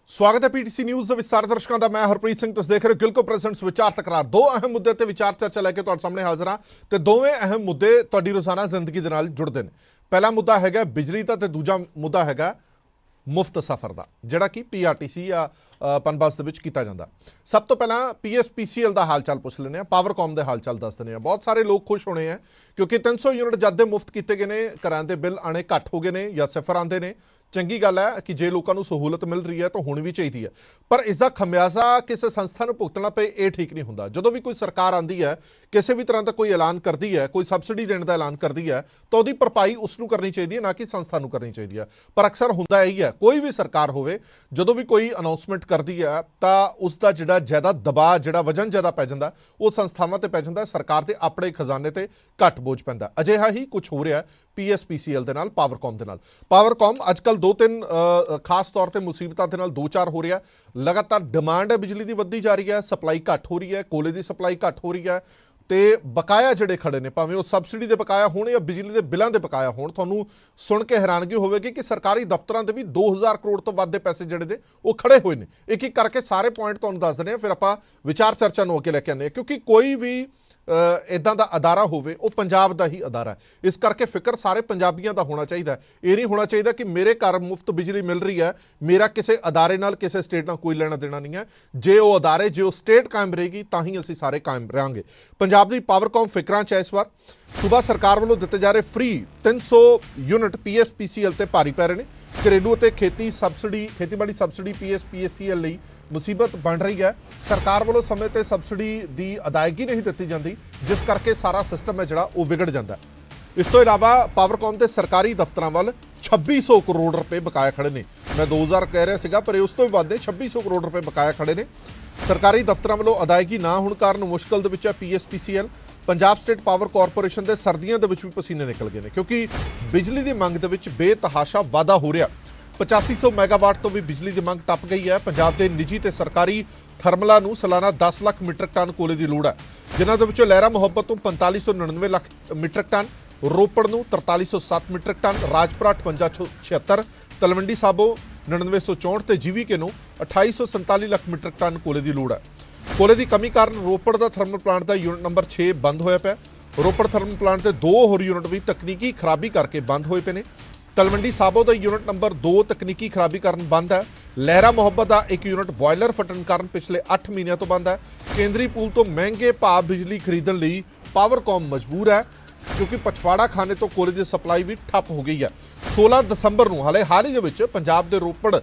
स्वागत है PTC news ਦੇ ਸਾਰੇ ਦਰਸ਼ਕਾਂ ਦਾ। ਮੈਂ ਹਰਪ੍ਰੀਤ ਸਿੰਘ। ਤੁਸੀਂ ਦੇਖ ਰਹੇ ਹੋ ਗਿਲਕੋ ਪ੍ਰੈਜ਼ੈਂਟਸ ਵਿਚਾਰ ਤਕਰਾਰ। ਦੋ ਅਹਿਮ ਮੁੱਦੇ ਤੇ ਵਿਚਾਰ ਚਰਚਾ ਲੈ ਕੇ ਤੁਹਾਡੇ ਸਾਹਮਣੇ ਹਾਜ਼ਰ ਹਾਂ ਤੇ ਦੋਵੇਂ ਅਹਿਮ ਮੁੱਦੇ ਤੁਹਾਡੀ ਰੋਜ਼ਾਨਾ ਜ਼ਿੰਦਗੀ ਦੇ ਨਾਲ ਜੁੜਦੇ ਨੇ। ਪਹਿਲਾ ਮੁੱਦਾ ਹੈਗਾ ਬਿਜਲੀ ਦਾ ਤੇ ਦੂਜਾ ਮੁੱਦਾ ਹੈਗਾ ਮੁਫਤ ਸਫ਼ਰ ਦਾ, ਜਿਹੜਾ ਕਿ ਪੀਆਰਟੀਸੀ ਜਾਂ ਪਨਬਸ ਦੇ ਵਿੱਚ ਕੀਤਾ ਜਾਂਦਾ। ਸਭ ਤੋਂ ਪਹਿਲਾਂ ਪੀਐਸਪੀਸੀਐਲ ਦਾ ਹਾਲ ਚਾਲ ਪੁੱਛ ਲੈਂਦੇ ਹਾਂ, ਪਾਵਰਕੌਮ ਦੇ ਹਾਲ ਚਾਲ ਦੱਸ ਦਿੰਦੇ ਹਾਂ। ਬਹੁਤ ਸਾਰੇ ਲੋਕ ਖੁਸ਼ ਹੋਣੇ ਆ ਕਿਉਂਕਿ 300 ਯੂਨਿਟ ਜਦ ਦੇ ਮੁਫਤ ਕੀਤੇ ਗਏ ਨੇ, ਘਰਾਂ ਦੇ ਬਿੱਲ ਆਣੇ ਘੱਟ ਹੋ ਗਏ ਨੇ ਜਾਂ ਸਿਫਰ ਆਉਂਦੇ ਨੇ। ਚੰਗੀ ਗੱਲ ਹੈ ਕਿ ਜੇ ਲੋਕਾਂ ਨੂੰ ਸਹੂਲਤ ਮਿਲ ਰਹੀ ਹੈ ਤਾਂ ਹੋਣੀ ਵੀ ਚਾਹੀਦੀ ਹੈ, ਪਰ ਇਸ ਦਾ ਖਮਿਆਜ਼ਾ ਕਿਸੇ ਸੰਸਥਾ ਨੂੰ ਭੁਗਤਣਾ ਪਏ ਇਹ ਠੀਕ ਨਹੀਂ ਹੁੰਦਾ। ਜਦੋਂ ਵੀ ਕੋਈ ਸਰਕਾਰ ਆਉਂਦੀ ਹੈ, ਕਿਸੇ ਵੀ ਤਰ੍ਹਾਂ ਦਾ ਕੋਈ ਐਲਾਨ ਕਰਦੀ ਹੈ, ਕੋਈ ਸਬਸਿਡੀ ਦੇਣ ਦਾ ਐਲਾਨ ਕਰਦੀ ਹੈ ਤਾਂ ਉਹਦੀ ਭਰਪਾਈ ਉਸ ਨੂੰ ਕਰਨੀ ਚਾਹੀਦੀ ਹੈ, ਨਾ ਕਿ ਸੰਸਥਾ ਨੂੰ ਕਰਨੀ ਚਾਹੀਦੀ ਹੈ। ਪਰ ਅਕਸਰ ਹੁੰਦਾ ਇਹੀ ਹੈ, ਕੋਈ ਵੀ ਸਰਕਾਰ ਹੋਵੇ, ਜਦੋਂ ਵੀ ਕੋਈ ਅਨਾਉਂਸਮੈਂਟ ਕਰਦੀ ਹੈ ਤਾਂ ਉਸ ਦਾ ਜਿਹੜਾ ਜ਼ਿਆਦਾ ਦਬਾਅ, ਜਿਹੜਾ ਵਜਨ ਜ਼ਿਆਦਾ ਪੈ ਜਾਂਦਾ ਉਹ ਸੰਸਥਾਵਾਂ ਤੇ ਪੈ ਜਾਂਦਾ, ਸਰਕਾਰ ਦੇ ਆਪਣੇ ਖਜ਼ਾਨੇ ਤੇ ਘੱਟ ਬੋਝ ਪੈਂਦਾ। ਅਜਿਹਾ ਹੀ ਕੁਝ ਹੋ ਰਿਹਾ ਪੀਐਸਪੀਸੀਐਲ ਦੇ ਨਾਲ, ਪਾਵਰਕੌਮ ਦੇ ਨਾਲ। ਪਾਵਰਕੌਮ ਅੱਜ ਕੱਲ੍ਹ ਦੋ ਤਿੰਨ ਖਾਸ ਤੌਰ ਤੇ ਮੁਸੀਬਤਾਂ ਦੇ ਨਾਲ ਦੋ ਚਾਰ ਹੋ ਰਿਹਾ। ਲਗਾਤਾਰ ਡਿਮਾਂਡ ਹੈ ਬਿਜਲੀ ਦੀ ਵੱਧਦੀ ਜਾ ਰਹੀ ਹੈ, ਸਪਲਾਈ ਘੱਟ ਹੋ ਰਹੀ ਹੈ, ਕੋਲੇ ਦੀ ਸਪਲਾਈ ਘੱਟ ਹੋ ਰਹੀ ਹੈ ਤੇ ਬਕਾਇਆ ਜਿਹੜੇ ਖੜੇ ਨੇ, ਭਾਵੇਂ ਉਹ ਸਬਸਿਡੀ ਦੇ ਬਕਾਇਆ ਹੋਣ ਜਾਂ ਬਿਜਲੀ ਦੇ ਬਿੱਲਾਂ ਦੇ ਬਕਾਇਆ ਹੋਣ। ਤੁਹਾਨੂੰ ਸੁਣ ਕੇ ਹੈਰਾਨਗੀ ਹੋਵੇਗੀ ਕਿ ਸਰਕਾਰੀ ਦਫ਼ਤਰਾਂ ਦੇ ਵੀ 2000 ਕਰੋੜ ਤੋਂ ਵੱਧ ਦੇ ਪੈਸੇ ਜਿਹੜੇ ਨੇ ਉਹ ਖੜੇ ਹੋਏ ਨੇ। ਇੱਕ ਇੱਕ ਕਰਕੇ ਸਾਰੇ ਪੁਆਇੰਟ ਤੁਹਾਨੂੰ ਦੱਸ ਦਿੰਦੇ ਹਾਂ, ਫਿਰ ਆਪਾਂ ਵਿਚਾਰ ਚਰਚਾ ਨੂੰ ਅੱਗੇ ਲੈ ਕੇ ਆਉਂਦੇ ਹਾਂ। ਕਿਉਂਕਿ ਕੋਈ ਵੀ ਇੱਦਾਂ ਦਾ ਅਦਾਰਾ ਹੋਵੇ ਉਹ ਪੰਜਾਬ ਦਾ ਹੀ ਅਦਾਰਾ ਹੈ, ਇਸ ਕਰਕੇ ਫਿਕਰ ਸਾਰੇ ਪੰਜਾਬੀਆਂ ਦਾ ਹੋਣਾ ਚਾਹੀਦਾ। ਇਹ ਨਹੀਂ ਹੋਣਾ ਚਾਹੀਦਾ ਕਿ ਮੇਰੇ ਘਰ ਮੁਫਤ ਬਿਜਲੀ ਮਿਲ ਰਹੀ ਹੈ, ਮੇਰਾ ਕਿਸੇ ਅਦਾਰੇ ਨਾਲ, ਕਿਸੇ ਸਟੇਟ ਨਾਲ ਕੋਈ ਲੈਣਾ ਦੇਣਾ ਨਹੀਂ ਹੈ। ਜੇ ਉਹ ਅਦਾਰੇ, ਜੇ ਉਹ ਸਟੇਟ ਕਾਇਮ ਰਹੇਗੀ ਤਾਂ ਹੀ ਅਸੀਂ ਸਾਰੇ ਕਾਇਮ ਰਹਾਂਗੇ। ਪੰਜਾਬ ਦੀ ਪਾਵਰਕੌਮ ਫਿਕਰਾਂ 'ਚ ਹੈ ਇਸ ਵਾਰ। ਸੂਬਾ ਸਰਕਾਰ ਵੱਲੋਂ ਦਿੱਤੇ ਜਾ ਰਹੇ ਫ੍ਰੀ 300 ਯੂਨਿਟ ਪੀਐਸਪੀਸੀਐਲ ਤੇ ਭਾਰੀ ਪੈ ਰਹੇ ਨੇ। ਘਰੇਲੂ ਅਤੇ ਖੇਤੀਬਾੜੀ ਸਬਸਿਡੀ ਪੀਐਸਪੀਸੀਐਲ ਲਈ ਮੁਸੀਬਤ ਬਣ ਰਹੀ ਹੈ। ਸਰਕਾਰ ਵੱਲੋਂ ਸਮੇਂ ਤੇ ਸਬਸਿਡੀ ਦੀ ਅਦਾਇਗੀ ਨਹੀਂ ਦਿੱਤੀ ਜਾਂਦੀ, ਜਿਸ ਕਰਕੇ ਸਾਰਾ ਸਿਸਟਮ ਹੈ ਜਿਹੜਾ ਉਹ ਵਿਗੜ ਜਾਂਦਾ। ਇਸ ਤੋਂ ਇਲਾਵਾ ਪਾਵਰਕੌਮ ਦੇ ਸਰਕਾਰੀ ਦਫ਼ਤਰਾਂ ਵੱਲ 2600 ਕਰੋੜ ਰੁਪਏ ਬਕਾਇਆ ਖੜੇ ਨੇ। ਮੈਂ 2000 ਕਹਿ ਰਿਹਾ ਸੀਗਾ, ਪਰ ਉਸ ਤੋਂ ਵੀ ਵੱਧ ਨੇ, 2600 ਕਰੋੜ ਰੁਪਏ ਬਕਾਇਆ ਖੜੇ ਨੇ। ਸਰਕਾਰੀ ਦਫ਼ਤਰਾਂ ਵੱਲੋਂ ਅਦਾਇਗੀ ਨਾ ਹੋਣ ਕਾਰਨ ਮੁਸ਼ਕਲ ਦੇ ਵਿੱਚ ਹੈ PSPCL. Punjab state power corporation ਦੇ ਸਰਦੀਆਂ ਦੇ ਵਿੱਚ ਵੀ ਪਸੀਨੇ ਨਿਕਲ ਗਏ ਨੇ, ਕਿਉਂਕਿ ਬਿਜਲੀ ਦੀ ਮੰਗ ਦੇ ਵਿੱਚ ਬੇਤਹਾਸ਼ਾ ਵਾਧਾ ਹੋ ਰਿਹਾ। 8500 ਮੈਗਾਵਾਟ ਤੋਂ ਵੀ ਬਿਜਲੀ ਦੀ ਮੰਗ ਟੱਪ ਗਈ ਹੈ। ਪੰਜਾਬ ਦੇ ਨਿੱਜੀ ਤੇ ਸਰਕਾਰੀ ਥਰਮਲਾਂ ਨੂੰ ਸਾਲਾਨਾ 10 ਲੱਖ ਮੀਟ੍ਰਿਕ ਟਨ ਕੋਲੇ ਦੀ ਲੋੜ ਹੈ, ਜਿਨ੍ਹਾਂ ਦੇ ਵਿੱਚੋਂ ਲਹਿਰਾ ਮੁਹੱਬਤ ਤੋਂ 4599 ਲੱਖ ਮੀਟ੍ਰਿਕ ਟਨ, ਰੋਪੜ ਨੂੰ 4307 ਮੀਟ੍ਰਿਕ ਟਨ, ਰਾਜਪੁਰਾ 5876, ਤਲਵੰਡੀ ਸਾਬੋ 9964 ਤੇ ਜੀਵੀਕੇ ਨੂੰ 2847 ਲੱਖ ਮੀਟ੍ਰਿਕ ਟਨ ਕੋਲੇ ਦੀ ਲੋੜ ਹੈ। ਕੋਲੇ ਦੀ ਕਮੀ ਕਾਰਨ ਰੋਪੜ ਦਾ ਥਰਮਲ ਪਲਾਂਟ ਦਾ ਯੂਨਿਟ ਨੰਬਰ 6 ਬੰਦ ਹੋਇਆ ਪਿਆ। ਰੋਪੜ ਥਰਮਲ ਪਲਾਂਟ ਦੇ 2 ਹੋਰ ਯੂਨਿਟ ਵੀ ਤਕਨੀਕੀ ਖਰਾਬੀ ਕਰਕੇ ਬੰਦ ਹੋਏ ਪਏ ਨੇ। ਤਲਵੰਡੀ ਸਾਬੋ ਦਾ ਯੂਨਿਟ ਨੰਬਰ 2 ਤਕਨੀਕੀ ਖਰਾਬੀ ਕਾਰਨ ਬੰਦ ਹੈ। ਲਹਿਰਾ ਮੁਹੱਬਤ ਦਾ ਇੱਕ ਯੂਨਿਟ ਬੋਇਲਰ ਫਟਣ ਕਾਰਨ ਪਿਛਲੇ 8 ਮਹੀਨਿਆਂ ਤੋਂ ਬੰਦ ਹੈ। ਕੇਂਦਰੀ ਪੂਲ ਤੋਂ ਮਹਿੰਗੇ ਭਾਅ ਬਿਜਲੀ ਖਰੀਦਣ ਲਈ ਪਾਵਰਕੌਮ ਮਜਬੂਰ ਹੈ, ਕਿਉਂਕਿ ਪਛਵਾੜਾ ਖਾਨੇ ਤੋਂ ਕੋਲੇ ਦੀ ਸਪਲਾਈ ਵੀ ਠੱਪ ਹੋ ਗਈ ਹੈ। 16 ਦਸੰਬਰ ਨੂੰ ਹਾਲ ਹੀ ਦੇ ਵਿੱਚ ਪੰਜਾਬ ਦੇ ਰੋਪੜ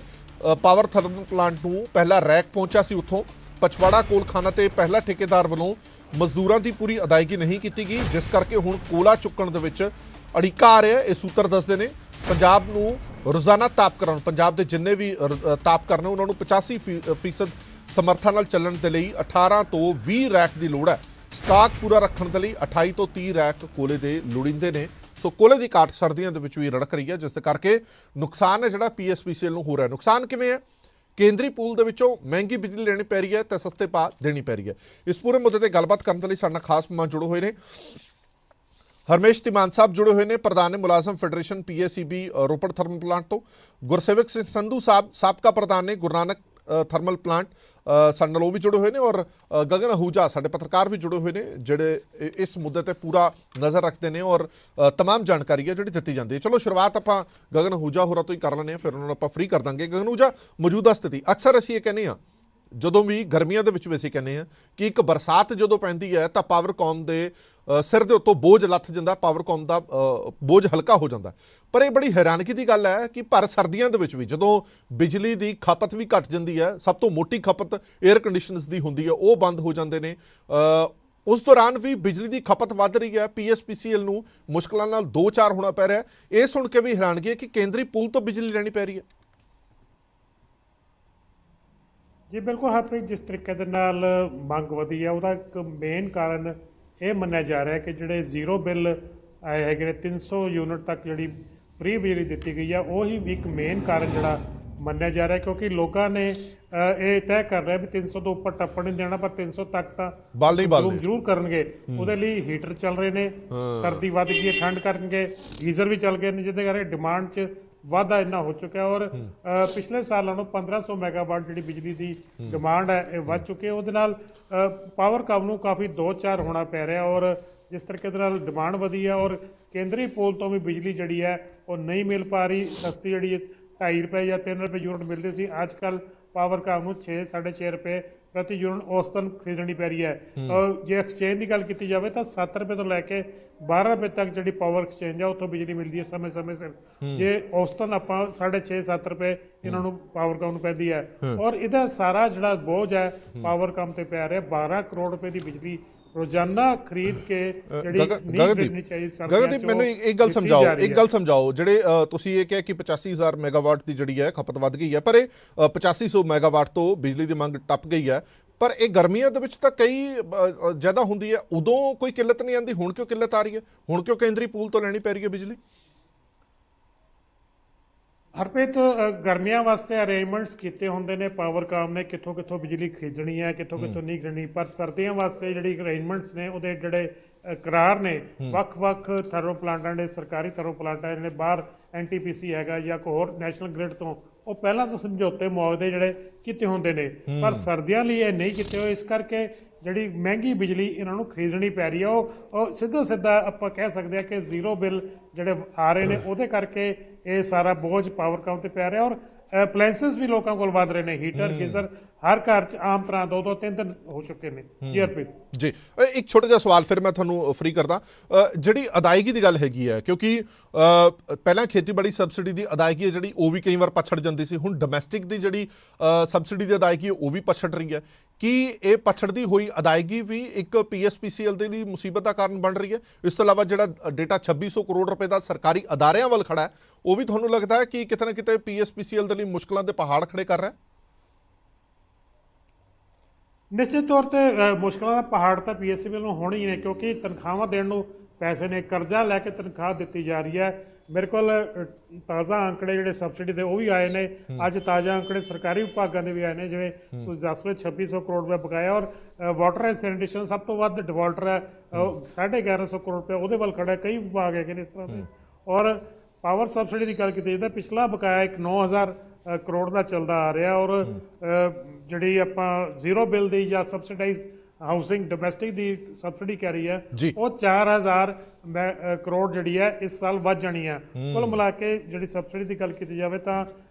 ਪਾਵਰ ਥਰਮਲ ਪਲਾਂਟ ਨੂੰ ਪਹਿਲਾ ਰੈਕ ਪਹੁੰਚਿਆ ਸੀ। ਉੱਥੋਂ ਪਛਵਾੜਾ ਕੋਲ ਖਾਨਾ ਤੇ ਪਹਿਲਾ ਠੇਕੇਦਾਰ ਵੱਲੋਂ ਮਜ਼ਦੂਰਾਂ ਦੀ ਪੂਰੀ ਅਦਾਇਗੀ ਨਹੀਂ ਕੀਤੀ ਗਈ, ਜਿਸ ਕਰਕੇ ਹੁਣ ਕੋਲਾ ਚੁੱਕਣ ਦੇ ਵਿੱਚ ਅੜਿੱਕਾ ਆ ਰਿਹਾ। ਇਹ ਸੂਤਰ ਦੱਸਦੇ ਨੇ ਪੰਜਾਬ ਨੂੰ ਰੋਜ਼ਾਨਾ ਤਾਪ ਕਰਾਉਣ, ਪੰਜਾਬ ਦੇ ਜਿੰਨੇ ਵੀ ਤਾਪ ਕਰਨੇ ਉਹਨਾਂ ਨੂੰ 85% ਸਮਰਥਾ ਨਾਲ ਚੱਲਣ ਦੇ ਲਈ 18 ਤੋਂ 20 ਰੈਕ ਦੀ ਲੋੜ ਹੈ। ਸਟਾਕ ਪੂਰਾ ਰੱਖਣ ਦੇ ਲਈ 28 ਤੋਂ 30 ਰੈਕ ਕੋਲੇ ਦੇ ਲੋੜੀਂਦੇ ਨੇ। ਸੋ ਕੋਲੇ ਦੀ ਘਾਟ ਸਰਦੀਆਂ ਦੇ ਵਿੱਚ ਵੀ ਰੜਕ ਰਹੀ ਹੈ, ਜਿਸ ਦੇ ਕਰਕੇ ਨੁਕਸਾਨ ਹੈ ਜਿਹੜਾ ਪੀਐਸਪੀਸੀਐਲ ਨੂੰ ਹੋ ਰਿਹਾ। ਨੁਕਸਾਨ ਕਿਵੇਂ ਹੈ? ਕੇਂਦਰੀ ਪੂਲ ਦੇ ਵਿੱਚੋਂ ਮਹਿੰਗੀ ਬਿਜਲੀ ਲੈਣੀ ਪੈ ਰਹੀ ਹੈ ਤੇ ਸਸਤੇ ਭਾਅ ਦੇਣੀ ਪੈ ਰਹੀ ਹੈ। ਇਸ ਪੂਰੇ ਮੁੱਦੇ ਤੇ ਗੱਲਬਾਤ ਕਰਨ ਦੇ ਲਈ ਸਾਡੇ ਨਾਲ ਖਾਸ ਮਹਿਮਾਨ ਜੁੜੇ ਹੋਏ ਨੇ। ਹਰਮੇਸ਼ ਧੀਮਾਨ ਸਾਹਿਬ ਜੁੜੇ ਹੋਏ ਨੇ, ਪ੍ਰਧਾਨ ਮੁਲਾਜ਼ਮ ਫੈਡਰੇਸ਼ਨ ਪੀਏਸੀਬੀ ਰੋਪੜ ਥਰਮਲ ਪਲਾਂਟ ਤੋਂ। ਗੁਰਸੇਵਕ ਸਿੰਘ ਸੰਧੂ ਸਾਹਿਬ ਸਾਬਕਾ ਪ੍ਰਧਾਨ ਨੇ ਗੁਰੂ ਨਾਨਕ ਥਰਮਲ ਪਲਾਂਟ, ਸਾਡੇ ਨਾਲ ਉਹ ਵੀ ਜੁੜੇ ਹੋਏ ਨੇ। ਔਰ ਗਗਨ ਅਹੂਜਾ ਸਾਡੇ ਪੱਤਰਕਾਰ ਵੀ ਜੁੜੇ ਹੋਏ ਨੇ, ਜਿਹੜੇ ਇਸ ਮੁੱਦੇ ਤੇ ਪੂਰਾ ਨਜ਼ਰ ਰੱਖਦੇ ਨੇ ਔਰ ਤਮਾਮ ਜਾਣਕਾਰੀ ਹੈ ਜਿਹੜੀ ਦਿੱਤੀ ਜਾਂਦੀ ਹੈ। ਚਲੋ ਸ਼ੁਰੂਆਤ ਆਪਾਂ ਗਗਨ ਅਹੂਜਾ ਹੋਰਾਂ ਤੋਂ ਹੀ ਕਰ ਲੈਂਦੇ ਹਾਂ, ਫਿਰ ਉਹਨਾਂ ਨੂੰ ਆਪਾਂ ਫ੍ਰੀ ਕਰ ਦਾਂਗੇ। ਗਗਨ ਅਹੂਜਾ, ਮੌਜੂਦਾ ਸਥਿਤੀ ਅਕਸਰ ਅਸੀਂ ਇਹ ਕਹਿੰਦੇ ਹਾਂ, ਜਦੋਂ ਵੀ ਗਰਮੀਆਂ ਦੇ ਵਿੱਚ ਵੀ ਅਸੀਂ ਕਹਿੰਦੇ ਹਾਂ ਕਿ ਇੱਕ ਬਰਸਾਤ ਜਦੋਂ ਪੈਂਦੀ ਹੈ ਤਾਂ ਪਾਵਰਕੌਮ ਦੇ ਸਿਰ ਦੇ ਉੱਤੋਂ ਬੋਝ ਲੱਥ ਜਾਂਦਾ, ਪਾਵਰਕੌਮ ਦਾ ਬੋਝ ਹਲਕਾ ਹੋ ਜਾਂਦਾ। ਪਰ ਇਹ ਬੜੀ ਹੈਰਾਨਗੀ ਦੀ ਗੱਲ ਹੈ ਕਿ ਭਰ ਸਰਦੀਆਂ ਦੇ ਵਿੱਚ ਵੀ ਜਦੋਂ ਬਿਜਲੀ ਦੀ ਖਪਤ ਵੀ ਘੱਟ ਜਾਂਦੀ ਹੈ, ਸਭ ਤੋਂ ਮੋਟੀ ਖਪਤ 에ਅਰ ਕੰਡੀਸ਼ਨਰਸ ਦੀ ਹੁੰਦੀ ਹੈ, ਉਹ ਬੰਦ ਹੋ ਜਾਂਦੇ ਨੇ। ਉਸ ਦੌਰਾਨ ਵੀ ਬਿਜਲੀ ਦੀ ਖਪਤ ਵੱਧ ਰਹੀ ਹੈ। ਪੀਐਸਪੀਸੀਐਲ ਨੂੰ ਮੁਸ਼ਕਲਾਂ ਨਾਲ 2-4 ਹੋਣਾ ਪੈ ਰਿਹਾ। ਇਹ ਸੁਣ ਕੇ ਵੀ ਹੈਰਾਨਗੀ ਹੈ ਕਿ ਕੇਂਦਰੀ ਪੂਲ ਤੋਂ ਬਿਜਲੀ ਲੈਣੀ ਪੈ ਰਹੀ ਹੈ। ਜੀ ਬਿਲਕੁਲ ਹਰਪ੍ਰੀਤ, ਜਿਸ ਤਰੀਕੇ ਦੇ ਨਾਲ ਮੰਗ ਵਧੀ ਹੈ ਉਹਦਾ ਇੱਕ ਮੇਨ ਕਾਰਨ ਇਹ ਮੰਨਿਆ ਜਾ ਰਿਹਾ ਕਿ ਜਿਹੜੇ ਜ਼ੀਰੋ ਬਿੱਲ ਆਏ ਹੈਗੇ ਨੇ, 300 ਯੂਨਿਟ ਤੱਕ ਜਿਹੜੀ ਫ੍ਰੀ ਬਿਜਲੀ ਦਿੱਤੀ ਗਈ ਆ, ਉਹੀ ਵੀ ਇੱਕ ਮੇਨ ਕਾਰਨ ਜਿਹੜਾ ਮੰਨਿਆ ਜਾ ਰਿਹਾ। ਕਿਉਂਕਿ ਲੋਕਾਂ ਨੇ ਇਹ ਤੈਅ ਕਰ ਰਿਹਾ ਵੀ 300 ਤੋਂ ਉੱਪਰ ਟੱਪਣ ਨਹੀਂ ਦੇਣਾ, ਪਰ 300 ਤੱਕ ਤਾਂ ਜ਼ਰੂਰ ਕਰਨਗੇ। ਉਹਦੇ ਲਈ ਹੀਟਰ ਚੱਲ ਰਹੇ ਨੇ, ਸਰਦੀ ਵੱਧ ਗਈ ਹੈ, ਠੰਡ ਕਰਕੇ ਗੀਜ਼ਰ ਵੀ ਚੱਲ ਗਏ ਨੇ, ਜਿਹਦੇ ਕਰਕੇ ਡਿਮਾਂਡ 'ਚ ਵਾਧਾ ਇੰਨਾ ਹੋ ਚੁੱਕਿਆ ਔਰ ਪਿਛਲੇ ਸਾਲਾਂ ਨਾਲੋਂ 1500 ਮੈਗਾਵਾਟ ਜਿਹੜੀ ਬਿਜਲੀ ਦੀ ਡਿਮਾਂਡ ਹੈ ਇਹ ਵੱਧ ਚੁੱਕੀ ਹੈ। ਉਹਦੇ ਨਾਲ ਪਾਵਰਕਾਮ ਨੂੰ ਕਾਫੀ 2-4 ਹੋਣਾ ਪੈ ਰਿਹਾ ਔਰ ਜਿਸ ਤਰੀਕੇ ਦੇ ਨਾਲ ਡਿਮਾਂਡ ਵਧੀ ਹੈ ਔਰ ਕੇਂਦਰੀ ਪੂਲ ਤੋਂ ਵੀ ਬਿਜਲੀ ਜਿਹੜੀ ਹੈ ਉਹ ਨਹੀਂ ਮਿਲ ਪਾ ਰਹੀ। ਸਸਤੀ ਜਿਹੜੀ 2.5 ਰੁਪਏ ਜਾਂ 3 ਰੁਪਏ ਯੂਨਿਟ ਮਿਲਦੀ ਸੀ, ਅੱਜ ਕੱਲ੍ਹ ਪਾਵਰਕਾਮ ਨੂੰ 6-6.5 ਰੁਪਏ ਪ੍ਰਤੀ ਯੂਨਿਟ ਔਸਤਨ ਖਰੀਦਣੀ ਪੈ ਰਹੀ ਹੈ। ਔਰ ਜੇ ਐਕਸਚੇਂਜ ਦੀ ਗੱਲ ਕੀਤੀ ਜਾਵੇ ਤਾਂ 7 ਰੁਪਏ ਤੋਂ ਲੈ ਕੇ 12 ਰੁਪਏ ਤੱਕ ਜਿਹੜੀ ਪਾਵਰ ਐਕਸਚੇਂਜ ਹੈ ਉੱਥੋਂ ਬਿਜਲੀ ਮਿਲਦੀ ਹੈ ਸਮੇਂ ਸਿਰ। ਜੇ ਔਸਤਨ ਆਪਾਂ 6.5-7 ਰੁਪਏ ਇਹਨਾਂ ਨੂੰ ਪਾਵਰਕਾਮ ਨੂੰ ਪੈਂਦੀ ਹੈ ਔਰ ਇਹਦਾ ਸਾਰਾ ਜਿਹੜਾ ਬੋਝ ਹੈ ਪਾਵਰਕਾਮ ਤੇ ਪੈ ਰਿਹਾ। 12 ਕਰੋੜ ਰੁਪਏ ਦੀ ਬਿਜਲੀ ਰੋਜ਼ਾਨਾ ਖਰੀਦ ਕੇ ਜਿਹੜੀ ਨਹੀਂ ਖਰੀਦਣੀ ਚਾਹੀਦੀ। ਗਗਨਦੀਪ ਮੈਨੂੰ ਇੱਕ ਗੱਲ ਸਮਝਾਓ ਜਿਹੜੇ ਤੁਸੀਂ ਇਹ ਕਿਹਾ ਕਿ 85,000 ਮੈਗਾਵਾਟ ਦੀ ਜਿਹੜੀ ਹੈ ਖਪਤ ਵੱਧ ਗਈ ਹੈ, ਪਰ ਇਹ 8500 ਮੈਗਾਵਾਟ ਤੋਂ ਬਿਜਲੀ ਦੀ ਮੰਗ ਟੱਪ ਗਈ ਹੈ, ਪਰ ਇਹ ਗਰਮੀਆਂ ਦੇ ਵਿੱਚ ਤਾਂ ਕਈ ਜ਼ਿਆਦਾ ਹੁੰਦੀ ਹੈ, ਉਦੋਂ ਕੋਈ ਕਿੱਲਤ ਨਹੀਂ ਆਉਂਦੀ, ਹੁਣ ਕਿਉਂ ਕਿੱਲਤ ਆ ਰਹੀ ਹੈ? ਹੁਣ ਕਿਉਂ ਕੇਂਦਰੀ ਪੂਲ ਤੋਂ ਲੈਣੀ ਪੈ ਰਹੀ ਹੈ ਬਿਜਲੀ? ਹਰਪ੍ਰੀਤ, ਗਰਮੀਆਂ ਵਾਸਤੇ ਅਰੇਂਜਮੈਂਟਸ ਕੀਤੇ ਹੁੰਦੇ ਨੇ ਪਾਵਰਕਾਮ ਨੇ, ਕਿੱਥੋਂ ਕਿੱਥੋਂ ਬਿਜਲੀ ਖਰੀਦਣੀ ਹੈ, ਕਿੱਥੋਂ ਕਿੱਥੋਂ ਨਹੀਂ ਖਰੀਦਣੀ, ਪਰ ਸਰਦੀਆਂ ਵਾਸਤੇ ਜਿਹੜੀ ਅਰੇਂਜਮੈਂਟਸ ਨੇ ਉਹਦੇ ਜਿਹੜੇ ਕਰਾਰ ਨੇ ਵੱਖ-ਵੱਖ ਥਰਮਲ ਪਲਾਂਟਾਂ ਦੇ, ਸਰਕਾਰੀ ਥਰਮਲ ਪਲਾਂਟਾਂ ਨੇ, ਬਾਹਰ NTPC ਹੈਗਾ ਜਾਂ ਕੋਈ ਹੋਰ ਨੈਸ਼ਨਲ ਗ੍ਰਿਡ ਤੋਂ, ਉਹ ਪਹਿਲਾਂ ਤੋਂ ਸਮਝੌਤੇ ਮੁਆਵਜ਼ੇ ਜਿਹੜੇ ਕੀਤੇ ਹੁੰਦੇ ਨੇ, ਪਰ ਸਰਦੀਆਂ ਲਈ ਇਹ ਨਹੀਂ ਕੀਤੇ ਹੋਏ। ਇਸ ਕਰਕੇ ਜਿਹੜੀ ਮਹਿੰਗੀ ਬਿਜਲੀ ਇਹਨਾਂ ਨੂੰ ਖਰੀਦਣੀ ਪੈ ਰਹੀ ਹੈ। ਉਹ ਸਿੱਧਾ ਆਪਾਂ ਕਹਿ ਸਕਦੇ ਹਾਂ ਕਿ ਜ਼ੀਰੋ ਬਿੱਲ ਜਿਹੜੇ ਆ ਰਹੇ ਨੇ ਉਹਦੇ ਕਰਕੇ ਇਹ ਸਾਰਾ ਬੋਝ ਪਾਵਰਕਾਮ ਤੇ ਪੈ ਰਿਹਾ ਔਰ ਅਪਲਾਈਐਂਸਸ ਵੀ ਲੋਕਾਂ ਕੋਲ ਵੱਧ ਰਹੇ ਨੇ। ਹੀਟਰ ਗੀਜ਼ਰ ਹਰ ਘਰ 'ਚ ਆਮ ਤਰ੍ਹਾਂ 2-3 ਹੋ ਚੁੱਕੇ ਨੇ। ਜੀ ਹਰਪ੍ਰੀਤ ਜੀ, ਇੱਕ ਛੋਟਾ ਜਿਹਾ ਸਵਾਲ ਫਿਰ ਮੈਂ ਤੁਹਾਨੂੰ ਫ੍ਰੀ ਕਰਦਾ। ਜਿਹੜੀ ਅਦਾਇਗੀ ਦੀ ਗੱਲ ਹੈਗੀ ਹੈ, ਕਿਉਂਕਿ ਪਹਿਲਾਂ ਖੇਤੀਬਾੜੀ ਸਬਸਿਡੀ ਦੀ ਅਦਾਇਗੀ ਜਿਹੜੀ ਉਹ ਵੀ ਕਈ ਵਾਰ ਪਛੜ ਜਾਂਦੀ ਸੀ, ਹੁਣ ਡੋਮੈਸਟਿਕ ਦੀ ਜਿਹੜੀ ਸਬਸਿਡੀ ਦੀ ਅਦਾਇਗੀ ਉਹ ਵੀ ਪਛੜ ਰਹੀ ਹੈ। ਕੀ ਇਹ ਪਛੜਦੀ ਹੋਈ ਅਦਾਇਗੀ ਵੀ ਇੱਕ PSPCL ਦੇ ਲਈ ਮੁਸੀਬਤ ਦਾ ਕਾਰਨ ਬਣ ਰਹੀ ਹੈ? ਇਸ ਤੋਂ ਇਲਾਵਾ ਜਿਹੜਾ ਡੇਟਾ 2600 ਕਰੋੜ ਰੁਪਏ ਦਾ ਸਰਕਾਰੀ ਅਦਾਰਿਆਂ ਵੱਲ ਖੜਾ ਹੈ, ਉਹ ਵੀ ਤੁਹਾਨੂੰ ਲੱਗਦਾ ਹੈ ਕਿ ਕਿਤੇ ਨਾ ਕਿਤੇ PSPCL ਦੇ ਲਈ ਮੁਸ਼ਕਲਾਂ ਦੇ ਪਹਾੜ ਖੜੇ ਕਰ ਰਿਹਾ ਹੈ? ਨਿਸ਼ਚਿਤ ਤੌਰ ਤੇ ਮੁਸ਼ਕਲਾਂ ਦਾ ਪਹਾੜ ਤਾਂ PSPCL ਨੂੰ ਹੋਣੀ ਹੀ ਨੇ, ਕਿਉਂਕਿ ਤਨਖਾਹਾਂ ਦੇਣ ਨੂੰ ਪੈਸੇ ਨੇ, ਕਰਜ਼ਾ ਲੈ ਕੇ ਤਨਖਾਹ ਦਿੱਤੀ ਜਾ ਰਹੀ ਹੈ। ਮੇਰੇ ਕੋਲ ਤਾਜ਼ਾ ਅੰਕੜੇ ਜਿਹੜੇ ਸਬਸਿਡੀ ਦੇ ਉਹ ਵੀ ਆਏ ਨੇ, ਅੱਜ ਤਾਜ਼ਾ ਅੰਕੜੇ ਸਰਕਾਰੀ ਵਿਭਾਗਾਂ ਦੇ ਵੀ ਆਏ ਨੇ, ਜਿਵੇਂ ਤੁਸੀਂ ਦੱਸ ਰਹੇ 2600 ਕਰੋੜ ਰੁਪਏ ਬਕਾਇਆ ਔਰ ਵਾਟਰ ਐਂਡ ਸੈਨੀਟੇਸ਼ਨ ਸਭ ਤੋਂ ਵੱਧ ਡਿਫਾਲਟਰ ਹੈ, 1150 ਕਰੋੜ ਰੁਪਏ ਉਹਦੇ ਵੱਲ ਖੜਾ। ਕਈ ਵਿਭਾਗ ਹੈਗੇ ਨੇ ਇਸ ਤਰ੍ਹਾਂ ਦੇ। ਔਰ ਪਾਵਰ ਸਬਸਿਡੀ ਦੀ ਗੱਲ ਕੀਤੀ ਜਾਂਦਾ, ਪਿਛਲਾ ਬਕਾਇਆ ਇੱਕ 9000 ਕਰੋੜ ਦਾ ਚੱਲਦਾ ਆ ਰਿਹਾ ਔਰ ਜਿਹੜੀ ਆਪਾਂ ਜ਼ੀਰੋ ਬਿੱਲ ਦੀ ਜਾਂ ਸਬਸਿਡਾਈਜ਼ ਹਾਊਸਿੰਗ ਡੋਮੈਸਟਿਕ ਦੀ ਸਬਸਿਡੀ ਕਹਿ ਰਹੀ ਹੈ ਉਹ 4000 ਕਰੋੜ ਜਿਹੜੀ ਹੈ ਇਸ ਸਾਲ ਵੱਧ ਜਾਣੀ ਹੈ। ਕੁੱਲ ਮਿਲਾ ਕੇ ਜਿਹੜੀ ਸਬਸਿਡੀ ਦੀ ਗੱਲ ਕੀਤੀ ਜਾਵੇ ਤਾਂ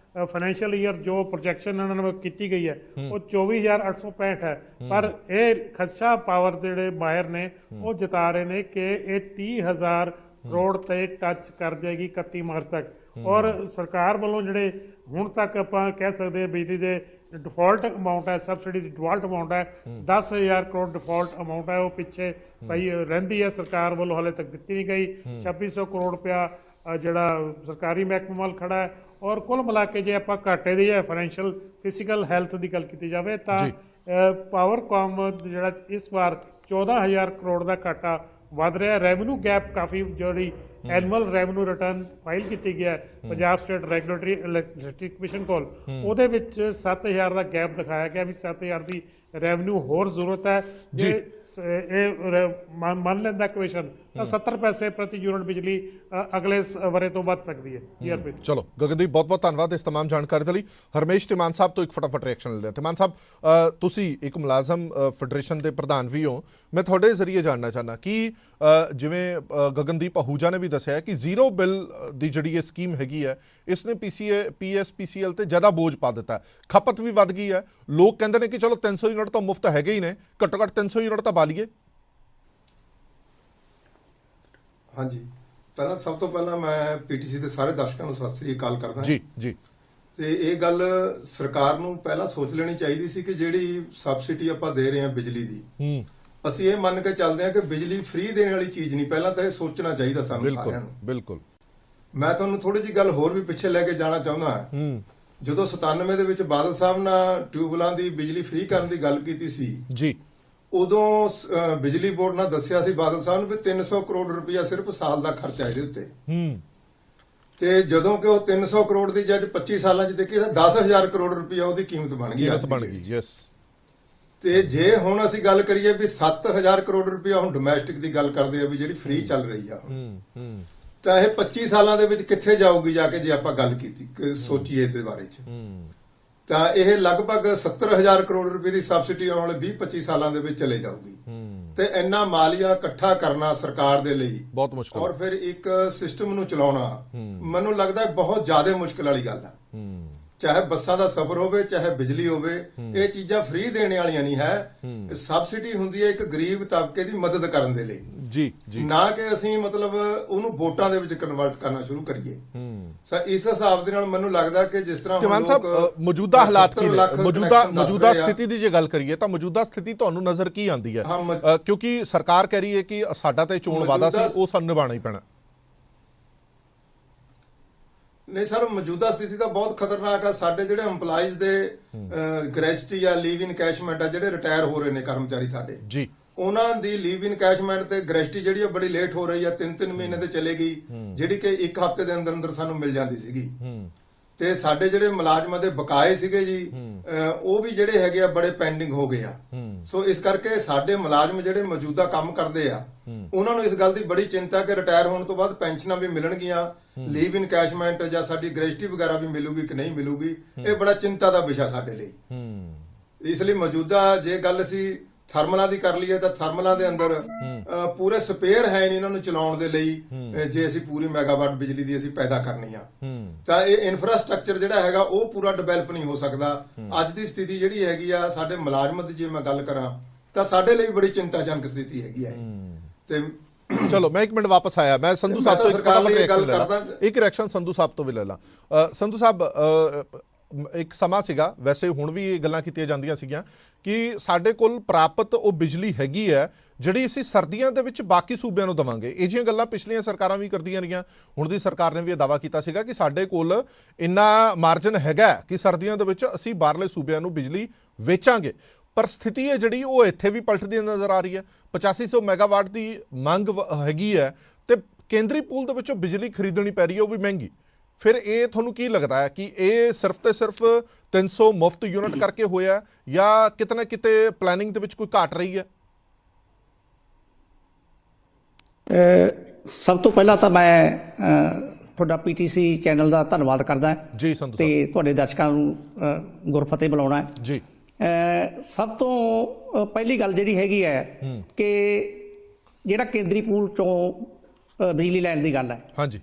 ਫਾਈਨੈਂਸ਼ੀਅਲ ਈਅਰ ਜੋ ਪ੍ਰੋਜੈਕਸ਼ਨ ਇਹਨਾਂ ਨੂੰ ਕੀਤੀ ਗਈ ਹੈ ਉਹ 24865 ਹੈ, ਪਰ ਇਹ ਖਦਸ਼ਾ ਪਾਵਰ ਦੇ ਜਿਹੜੇ ਮਾਹਿਰ ਨੇ ਉਹ ਜਤਾ ਰਹੇ ਨੇ ਕਿ ਇਹ 30000 ਕਰੋੜ ਤੇ ਟੱਚ ਕਰ ਜਾਏਗੀ 31 ਮਾਰਚ ਤੱਕ। ਔਰ ਸਰਕਾਰ ਵੱਲੋਂ ਜਿਹੜੇ ਹੁਣ ਤੱਕ ਆਪਾਂ ਕਹਿ ਸਕਦੇ ਹਾਂ ਬਿਜਲੀ ਦੇ ਡਿਫਾਲਟ ਅਮਾਊਂਟ ਹੈ, ਸਬਸਿਡੀ ਦੀ ਡਿਫਾਲਟ ਅਮਾਊਂਟ ਹੈ 10,000 ਕਰੋੜ ਡਿਫਾਲਟ ਅਮਾਊਂਟ ਹੈ, ਉਹ ਪਿੱਛੇ ਪਈ ਰਹਿੰਦੀ ਹੈ, ਸਰਕਾਰ ਵੱਲੋਂ ਹਾਲੇ ਤੱਕ ਦਿੱਤੀ ਨਹੀਂ ਗਈ। 2600 ਕਰੋੜ ਰੁਪਇਆ ਜਿਹੜਾ ਸਰਕਾਰੀ ਮਹਿਕਮੇ ਵੱਲ ਖੜਾ ਹੈ। ਔਰ ਕੁੱਲ ਮਿਲਾ ਕੇ ਜੇ ਆਪਾਂ ਘਾਟੇ ਦੀ ਜਾਂ ਫਾਈਨੈਂਸ਼ੀਅਲ ਫਿਜ਼ੀਕਲ ਹੈਲਥ ਦੀ ਗੱਲ ਕੀਤੀ ਜਾਵੇ ਤਾਂ ਪਾਵਰਕਾਮ ਜਿਹੜਾ ਇਸ ਵਾਰ 14,000 ਕਰੋੜ ਦਾ ਘਾਟਾ ਵੱਧ ਰਿਹਾ। ਰੈਵਨਿਊ ਗੈਪ ਕਾਫੀ ਜਿਹੜੀ ਐਨੂਅਲ ਰੈਵਨਿਊ ਰਿਟਰਨ ਫਾਈਲ ਕੀਤੀ ਗਿਆ Punjab state regulatory electricity commission ਕੋਲ, ਉਹਦੇ ਵਿੱਚ 7000 ਦਾ ਗੈਪ ਦਿਖਾਇਆ ਗਿਆ ਵੀ 7000 ਦੀ ਰੈਵਨਿਊ ਹੋਰ ਜ਼ਰੂਰਤ ਹੈ। ਜੇ ਇਹ ਮੰਨ ਲੈਂਦਾ ਕਮਿਸ਼ਨ ਤਾਂ 70 ਪੈਸੇ ਪ੍ਰਤੀ ਯੂਨਿਟ ਬਿਜਲੀ ਅਗਲੇ ਵਰੇ ਤੋਂ ਵੱਧ ਸਕਦੀ ਹੈ। ਚਲੋ ਗਗਨਦੀਪ, ਬਹੁਤ ਬਹੁਤ ਧੰਨਵਾਦ ਇਸ ਤਮਾਮ ਜਾਣਕਾਰੀ ਦੇ ਲਈ। ਹਰਮੇਸ਼ ਤਿਮਾਨ ਸਾਹਿਬ ਤੋਂ ਇੱਕ ਫਟਾਫਟ ਰਿਐਕਸ਼ਨ ਲੈ ਲਿਆ। ਤਿਮਾਨ ਸਾਹਿਬ, ਤੁਸੀਂ ਇੱਕ ਮੁਲਾਜ਼ਮ ਫੈਡਰੇਸ਼ਨ ਦੇ ਪ੍ਰਧਾਨ ਵੀ ਹੋ, ਮੈਂ ਤੁਹਾਡੇ ਜ਼ਰੀਏ ਜਾਣਨਾ ਚਾਹੁੰਦਾ ਕਿ ਜਿਵੇਂ ਗਗਨਦੀਪ ਅਹੂਜਾ ਨੇ ਵੀ ਦੱਸਿਆ ਕਿ ਜ਼ੀਰੋ ਬਿੱਲ ਦੀ ਜਿਹੜੀ ਇਹ ਸਕੀਮ ਹੈਗੀ ਹੈ ਇਸ ਨੇ PSPCL ਤੇ ਜ਼ਿਆਦਾ ਬੋਝ ਪਾ ਦਿੱਤਾ, ਖਪਤ ਵੀ ਵੱਧ ਗਈ ਹੈ। ਲੋਕ ਕਹਿੰਦੇ ਨੇ ਕਿ ਚਲੋ 300 ਯੂਨਿਟ ਤਾਂ ਮੁਫਤ ਹੈਗੇ ਹੀ ਨੇ, ਘੱਟੋ ਘੱਟ 300 ਯੂਨਿਟ ਤਾਂ ਬਾਲੀਏ। ਹਾਂਜੀ, ਸਭ ਤੋਂ ਪਹਿਲਾਂ ਮੈਂ PTC ਦੇ ਸਾਰੇ ਦਰਸ਼ਕਾਂ ਨੂੰ ਸਤਿ ਸ੍ਰੀ ਅਕਾਲ ਕਰਦਾ ਜੀ ਜੀ। ਤੇ ਇਹ ਗੱਲ ਸਰਕਾਰ ਨੂੰ ਪਹਿਲਾਂ ਸੋਚ ਲੈਣੀ ਚਾਹੀਦੀ ਸੀ ਕਿ ਜਿਹੜੀ ਸਬਸਿਡੀ ਆਪਾਂ ਦੇ ਰਹੇ ਹਾਂ ਬਿਜਲੀ ਦੀ, ਅਸੀਂ ਇਹ ਮੰਨ ਕੇ ਚੱਲਦੇ ਹਾਂ ਕਿ ਬਿਜਲੀ ਫ੍ਰੀ ਦੇਣ ਵਾਲੀ ਚੀਜ਼ ਨਹੀਂ, ਪਹਿਲਾਂ ਤਾਂ ਇਹ ਸੋਚਣਾ ਚਾਹੀਦਾ ਸਾਨੂੰ ਸਾਰਿਆਂ ਨੂੰ। ਬਿਲਕੁਲ। ਮੈਂ ਤੁਹਾਨੂੰ ਥੋੜੀ ਜਿਹੀ ਗੱਲ ਹੋਰ ਵੀ ਪਿੱਛੇ ਲੈ ਕੇ ਜਾਣਾ ਚਾਹੁੰਦਾ ਹਾਂ। ਜਦੋਂ 97 ਦੇ ਵਿੱਚ ਬਾਦਲ ਸਾਹਿਬ ਨਾਲ ਟਿਊਬਵੈੱਲਾਂ ਦੀ ਬਿਜਲੀ ਫ੍ਰੀ ਕਰਨ ਦੀ ਗੱਲ ਕੀਤੀ ਸੀ ਜੀ, ਉਦੋਂ ਬਿਜਲੀ ਬੋਰਡ ਨਾਲ ਦੱਸਿਆ ਸੀ ਬਾਦਲ ਸਾਹਿਬ ਨੂੰ ਵੀ 300 ਕਰੋੜ ਰੁਪਇਆ ਸਿਰਫ ਸਾਲ ਦਾ ਖਰਚਾ ਇਹਦੇ ਉੱਤੇ। ਤੇ ਜਦੋਂ ਕਿ ਉਹ 300 ਕਰੋੜ ਦੀ ਜੱਜ 25 ਸਾਲਾਂ 'ਚ ਦੇਖੀ ਤਾਂ 10,000 ਕਰੋੜ ਰੁਪਇਆ ਉਹਦੀ ਕੀਮਤ ਬਣ ਗਈ। ਯੈਸ। ਤੇ ਜੇ ਹੁਣ ਅਸੀਂ ਗੱਲ ਕਰੀਏ ਵੀ 7,000 ਕਰੋੜ ਰੁਪਇਆ ਹੁਣ ਡੋਮੈਸਟਿਕ ਦੀ ਗੱਲ ਕਰਦੇ ਆ ਵੀ ਜਿਹੜੀ ਫ੍ਰੀ ਚੱਲ ਰਹੀ ਆ, ਤਾਂ ਇਹ 25 ਸਾਲਾਂ ਦੇ ਵਿੱਚ ਕਿੱਥੇ ਜਾਊਗੀ ਜਾ ਕੇ, ਜੇ ਆਪਾਂ ਗੱਲ ਕੀਤੀ ਸੋਚੀਏ ਇਹਦੇ ਬਾਰੇ ਚ, ਤਾਂ ਇਹ ਲਗਭਗ 70,000 ਕਰੋੜ ਰੁਪਏ ਦੀ ਸਬਸਿਡੀ ਆਉਣ ਵਾਲੇ 20-25 ਸਾਲਾਂ ਦੇ ਵਿੱਚ ਚਲੇ ਜਾਊਗੀ। ਤੇ ਇੰਨਾ ਮਾਲੀਆ ਇਕੱਠਾ ਕਰਨਾ ਸਰਕਾਰ ਦੇ ਲਈ ਬਹੁਤ ਮੁਸ਼ਕਲ, ਔਰ ਫਿਰ ਇੱਕ ਸਿਸਟਮ ਨੂੰ ਚਲਾਉਣਾ ਮੈਨੂੰ ਲੱਗਦਾ ਬਹੁਤ ਜ਼ਿਆਦਾ ਮੁਸ਼ਕਲ ਵਾਲੀ ਗੱਲ ਆ। ਚਾਹੇ ਬੱਸਾਂ ਦਾ ਸਫ਼ਰ ਹੋਵੇ, ਚਾਹੇ ਬਿਜਲੀ ਹੋਵੇ, ਇਹ ਚੀਜ਼ਾਂ ਫ੍ਰੀ ਦੇਣੇ ਵਾਲੀਆਂ ਨਹੀਂ ਹੈ। ਸਬਸਿਡੀ ਹੁੰਦੀ ਹੈ ਇੱਕ ਗਰੀਬ ਤਬਕੇ ਦੀ ਮਦਦ ਕਰਨ ਦੇ ਲਈ, ਜੀ ਜੀ, ਨਾ ਕਿ ਅਸੀਂ ਮਤਲਬ ਉਹਨੂੰ ਵੋਟਾਂ ਦੇ ਵਿੱਚ ਕਨਵਰਟ ਕਰਨਾ ਸ਼ੁਰੂ ਕਰੀਏ। ਇਸ ਹਿਸਾਬ ਦੇ ਨਾਲ ਮੈਨੂੰ ਲੱਗਦਾ ਕਿ ਜਿਸ ਤਰ੍ਹਾਂ ਚੌਹਾਨ ਸਾਹਿਬ ਮੌਜੂਦਾ ਹਾਲਾਤ ਕੀ ਨੇ, ਮੌਜੂਦਾ ਸਥਿਤੀ ਦੀ ਜੇ ਗੱਲ ਕਰੀਏ ਤਾਂ ਮੌਜੂਦਾ ਸਥਿਤੀ ਤੁਹਾਨੂੰ ਨਜ਼ਰ ਕੀ ਆਉਂਦੀ ਹੈ? ਕਿਉਂਕਿ ਸਰਕਾਰ ਕਹਿ ਰਹੀ ਹੈ ਕਿ ਸਾਡਾ ਤਾਂ ਚੋਣ ਵਾਅਦਾ ਸੀ, ਉਹ ਸਾਨੂੰ ਨਿਭਾਉਣਾ ਹੀ ਪੈਣਾ। ਨਹੀਂ ਸਰ, ਮੌਜੂਦਾ ਸਥਿਤੀ ਤਾਂ ਬਹੁਤ ਖਤਰਨਾਕ ਆ। ਸਾਡੇ ਜਿਹੜੇ EMPLOYEES ਦੇ ਗ੍ਰੈਜੂਟੀ ਆ, ਲੀਵ ਇਨਕੈਸ਼ਮੈਂਟ ਆ, ਜਿਹੜੇ ਰਿਟਾਇਰ ਹੋ ਰਹੇ ਨੇ ਕਰਮਚਾਰੀ ਸਾਡੇ ਜੀ, ਉਹਨਾਂ ਦੀ ਲੀਵ ਇਨਕੈਸ਼ਮੈਂਟ ਤੇ ਗ੍ਰੈਜੂਟੀ ਜਿਹੜੀ ਆ ਬੜੀ ਲੇਟ ਹੋ ਰਹੀ ਆ, 3-3 ਮਹੀਨੇ ਤੇ ਚਲੇ ਗਈ, ਜਿਹੜੀ ਕਿ 1 ਹਫ਼ਤੇ ਦੇ ਅੰਦਰ ਅੰਦਰ ਸਾਨੂੰ ਮਿਲ ਜਾਂਦੀ ਸੀਗੀ। ਤੇ ਸਾਡੇ ਜਿਹੜੇ ਮੁਲਾਜ਼ਮਾਂ ਦੇ ਬਕਾਏ ਸੀਗੇ ਜੀ, ਉਹ ਵੀ ਜਿਹੜੇ ਹੈਗੇ ਆ ਬੜੇ ਪੈਂਡਿੰਗ ਹੋ ਗਏ ਆ। ਸੋ ਇਸ ਕਰਕੇ ਸਾਡੇ ਮੁਲਾਜ਼ਮ ਜਿਹੜੇ ਮੌਜੂਦਾ ਕੰਮ ਕਰਦੇ ਆ, ਉਹਨਾਂ ਨੂੰ ਇਸ ਗੱਲ ਦੀ ਬੜੀ ਚਿੰਤਾ ਕਿ ਰਿਟਾਇਰ ਹੋਣ ਤੋਂ ਬਾਅਦ ਪੈਨਸ਼ਨਾਂ ਵੀ ਮਿਲਣਗੀਆਂ, ਲੀਵ ਇਨਕੈਸ਼ਮੈਂਟ ਜਾਂ ਸਾਡੀ ਗ੍ਰੈਜੂਟੀ ਵਗੈਰਾ ਵੀ ਮਿਲੂਗੀ ਕਿ ਨਹੀਂ ਮਿਲੂਗੀ। ਇਹ ਬੜਾ ਚਿੰਤਾ ਦਾ ਵਿਸ਼ਾ ਸਾਡੇ ਲਈ। ਇਸ ਲਈ ਮੌਜੂਦਾ ਜੇ ਗੱਲ ਅਸੀਂ ਥਰਮਲਾਂ ਦੀ ਕਰ ਲਈਏ ਤਾਂ ਥਰਮਲਾਂ ਦੇ ਅੰਦਰ ਪੂਰੇ ਸਪੇਅਰ ਹੈ ਨਹੀਂ ਇਹਨਾਂ ਨੂੰ ਚਲਾਉਣ ਦੇ ਲਈ। ਜੇ ਅਸੀਂ ਪੂਰੀ ਮੈਗਾਵਾਟ ਬਿਜਲੀ ਦੀ ਅਸੀਂ ਪੈਦਾ ਕਰਨੀ ਆ ਤਾਂ ਇਹ ਇਨਫਰਾਸਟ੍ਰਕਚਰ ਜਿਹੜਾ ਹੈਗਾ ਉਹ ਪੂਰਾ ਡਿਵੈਲਪ ਨਹੀਂ ਹੋ ਸਕਦਾ। ਅੱਜ ਦੀ ਸਥਿਤੀ ਜਿਹੜੀ ਹੈਗੀ ਆ ਸਾਡੇ ਮੁਲਾਜ਼ਮਾਂ ਦੀ, ਜੇ ਮੈਂ ਗੱਲ ਕਰਾਂ ਤਾਂ ਸਾਡੇ ਲਈ ਬੜੀ ਚਿੰਤਾਜਨਕ ਸਥਿਤੀ ਹੈਗੀ ਆ। ਤੇ ਚਲੋ ਮੈਂ 1 ਮਿੰਟ ਵਾਪਸ ਆਇਆ, ਮੈਂ ਸੰਧੂ ਸਾਹਿਬ ਤੋਂ ਇੱਕ ਰਿਐਕਸ਼ਨ ਸੰਧੂ ਸਾਹਿਬ ਤੋਂ ਵੀ ਲੈ ਲਾਂ। ਸੰਧੂ ਸਾਹਿਬ, ਇੱਕ ਸਮਾਂ ਸੀਗਾ, ਵੈਸੇ ਹੁਣ ਵੀ ਇਹ ਗੱਲਾਂ ਕੀਤੀਆਂ ਜਾਂਦੀਆਂ ਸੀਗੀਆਂ ਕਿ ਸਾਡੇ ਕੋਲ ਪ੍ਰਾਪਤ ਉਹ ਬਿਜਲੀ ਹੈਗੀ ਹੈ ਜਿਹੜੀ ਅਸੀਂ ਸਰਦੀਆਂ ਦੇ ਵਿੱਚ ਬਾਕੀ ਸੂਬਿਆਂ ਨੂੰ ਦੇਵਾਂਗੇ। ਇਹ ਜਿਹੀਆਂ ਗੱਲਾਂ ਪਿਛਲੀਆਂ ਸਰਕਾਰਾਂ ਵੀ ਕਰਦੀਆਂ ਰਹੀਆਂ। ਹੁਣ ਦੀ ਸਰਕਾਰ ਨੇ ਵੀ ਇਹ ਦਾਅਵਾ ਕੀਤਾ ਸੀਗਾ ਕਿ ਸਾਡੇ ਕੋਲ ਇੰਨਾ ਮਾਰਜਨ ਹੈਗਾ ਕਿ ਸਰਦੀਆਂ ਦੇ ਵਿੱਚ ਅਸੀਂ ਬਾਹਰਲੇ ਸੂਬਿਆਂ ਨੂੰ ਬਿਜਲੀ ਵੇਚਾਂਗੇ। ਪਰ ਸਥਿਤੀ ਹੈ ਜਿਹੜੀ ਉਹ ਇੱਥੇ ਵੀ ਪਲਟਦੀ ਨਜ਼ਰ ਆ ਰਹੀ ਹੈ। 8500 ਮੈਗਾਵਾਟ ਦੀ ਮੰਗ ਹੈਗੀ ਹੈ ਤੇ ਕੇਂਦਰੀ ਪੂਲ ਦੇ ਵਿੱਚੋਂ ਬਿਜਲੀ ਖਰੀਦਣੀ ਪੈ ਰਹੀ ਹੈ, ਉਹ ਵੀ ਮਹਿੰਗੀ। ਫਿਰ ਇਹ ਤੁਹਾਨੂੰ ਕੀ ਲੱਗਦਾ ਹੈ ਕਿ ਇਹ ਸਿਰਫ ਤੇ ਸਿਰਫ 300 ਮੁਫਤ ਯੂਨਿਟ ਕਰਕੇ ਹੋਇਆ ਜਾਂ ਕਿਤੇ ਨਾ ਕਿਤੇ ਪਲੈਨਿੰਗ ਦੇ ਵਿੱਚ ਕੋਈ ਘਾਟ ਰਹੀ ਹੈ? ਸਭ ਤੋਂ ਪਹਿਲਾਂ ਤਾਂ ਮੈਂ ਤੁਹਾਡਾ PTC ਚੈਨਲ ਦਾ ਧੰਨਵਾਦ ਕਰਦਾ ਜੀ ਸੰਧੂ ਤੇ ਤੁਹਾਡੇ ਦਰਸ਼ਕਾਂ ਨੂੰ ਗੁਰਫਤਿਹ ਬੁਲਾਉਣਾ ਹੈ ਜੀ। ਸਭ ਤੋਂ ਪਹਿਲੀ ਗੱਲ ਜਿਹੜੀ ਹੈਗੀ ਹੈ ਕਿ ਜਿਹੜਾ ਕੇਂਦਰੀ ਪੂਲ ਚੋਂ ਬਿਜਲੀ ਲੈਣ ਦੀ ਗੱਲ ਹੈ, ਹਾਂਜੀ,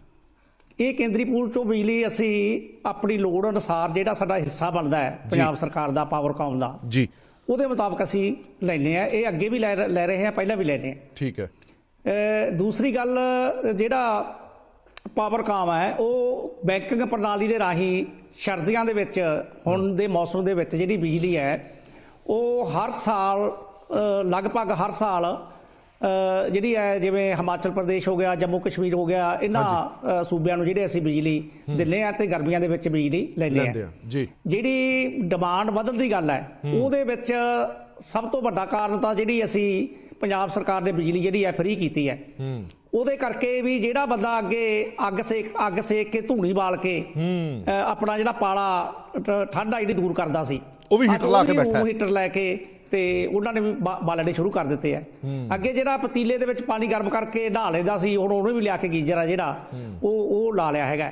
ਇਹ ਕੇਂਦਰੀ ਪੂਲ ਚੋਂ ਬਿਜਲੀ ਅਸੀਂ ਆਪਣੀ ਲੋੜ ਅਨੁਸਾਰ ਜਿਹੜਾ ਸਾਡਾ ਹਿੱਸਾ ਬਣਦਾ ਹੈ ਪੰਜਾਬ ਸਰਕਾਰ ਦਾ ਪਾਵਰਕਾਮ ਦਾ ਜੀ, ਉਹਦੇ ਮੁਤਾਬਕ ਅਸੀਂ ਲੈਂਦੇ ਹਾਂ। ਇਹ ਅੱਗੇ ਵੀ ਲੈ ਰਹੇ ਹਾਂ, ਪਹਿਲਾਂ ਵੀ ਲੈਂਦੇ ਹਾਂ। ਠੀਕ ਹੈ। ਦੂਸਰੀ ਗੱਲ, ਜਿਹੜਾ ਪਾਵਰਕਾਮ ਹੈ ਉਹ ਬੈਂਕਿੰਗ ਪ੍ਰਣਾਲੀ ਦੇ ਰਾਹੀਂ ਸਰਦੀਆਂ ਦੇ ਵਿੱਚ, ਹੁਣ ਦੇ ਮੌਸਮ ਦੇ ਵਿੱਚ ਜਿਹੜੀ ਬਿਜਲੀ ਹੈ ਉਹ ਹਰ ਸਾਲ ਲਗਭਗ ਹਰ ਸਾਲ ਜਿਹੜੀ ਹੈ, ਜਿਵੇਂ ਹਿਮਾਚਲ ਪ੍ਰਦੇਸ਼ ਹੋ ਗਿਆ, ਜੰਮੂ ਕਸ਼ਮੀਰ ਹੋ ਗਿਆ, ਇਹਨਾਂ ਸੂਬਿਆਂ ਨੂੰ ਜਿਹੜੇ ਅਸੀਂ ਬਿਜਲੀ ਦਿੰਦੇ ਹਾਂ ਤੇ ਗਰਮੀਆਂ ਦੇ ਵਿੱਚ ਬਿਜਲੀ ਲੈਂਦੇ ਹਾਂ ਜੀ। ਜਿਹੜੀ ਡਿਮਾਂਡ ਵਧਣ ਦੀ ਗੱਲ ਹੈ ਉਹਦੇ ਵਿੱਚ ਸਭ ਤੋਂ ਵੱਡਾ ਕਾਰਨ ਤਾਂ ਜਿਹੜੀ ਅਸੀਂ ਪੰਜਾਬ ਸਰਕਾਰ ਨੇ ਬਿਜਲੀ ਜਿਹੜੀ ਹੈ ਫ੍ਰੀ ਕੀਤੀ ਹੈ, ਉਹਦੇ ਕਰਕੇ ਵੀ ਜਿਹੜਾ ਬੰਦਾ ਅੱਗੇ ਅੱਗ ਸੇਕ ਕੇ ਧੂਣੀ ਬਾਲ ਕੇ ਆਪਣਾ ਜਿਹੜਾ ਪਾਲਾ ਠੰਡਾ ਜਿਹੜੀ ਦੂਰ ਕਰਦਾ ਸੀ, ਉਹ ਵੀ ਹੀਟਰ ਲਾ ਕੇ ਬੈਠਾ, ਹੀਟਰ ਲੈ ਕੇ ਤੇ ਉਹਨਾਂ ਨੇ ਵੀ ਬਾਲਣੇ ਸ਼ੁਰੂ ਕਰ ਦਿੱਤੇ ਆ। ਅੱਗੇ ਜਿਹੜਾ ਪਤੀਲੇ ਦੇ ਵਿੱਚ ਪਾਣੀ ਗਰਮ ਕਰਕੇ ਨਹਾ ਲੈਂਦਾ ਸੀ, ਹੁਣ ਉਹਨੂੰ ਵੀ ਲਿਆ ਕੇ ਗੀਜ਼ਰ ਆ ਜਿਹੜਾ ਉਹ ਲਾ ਲਿਆ ਹੈਗਾ।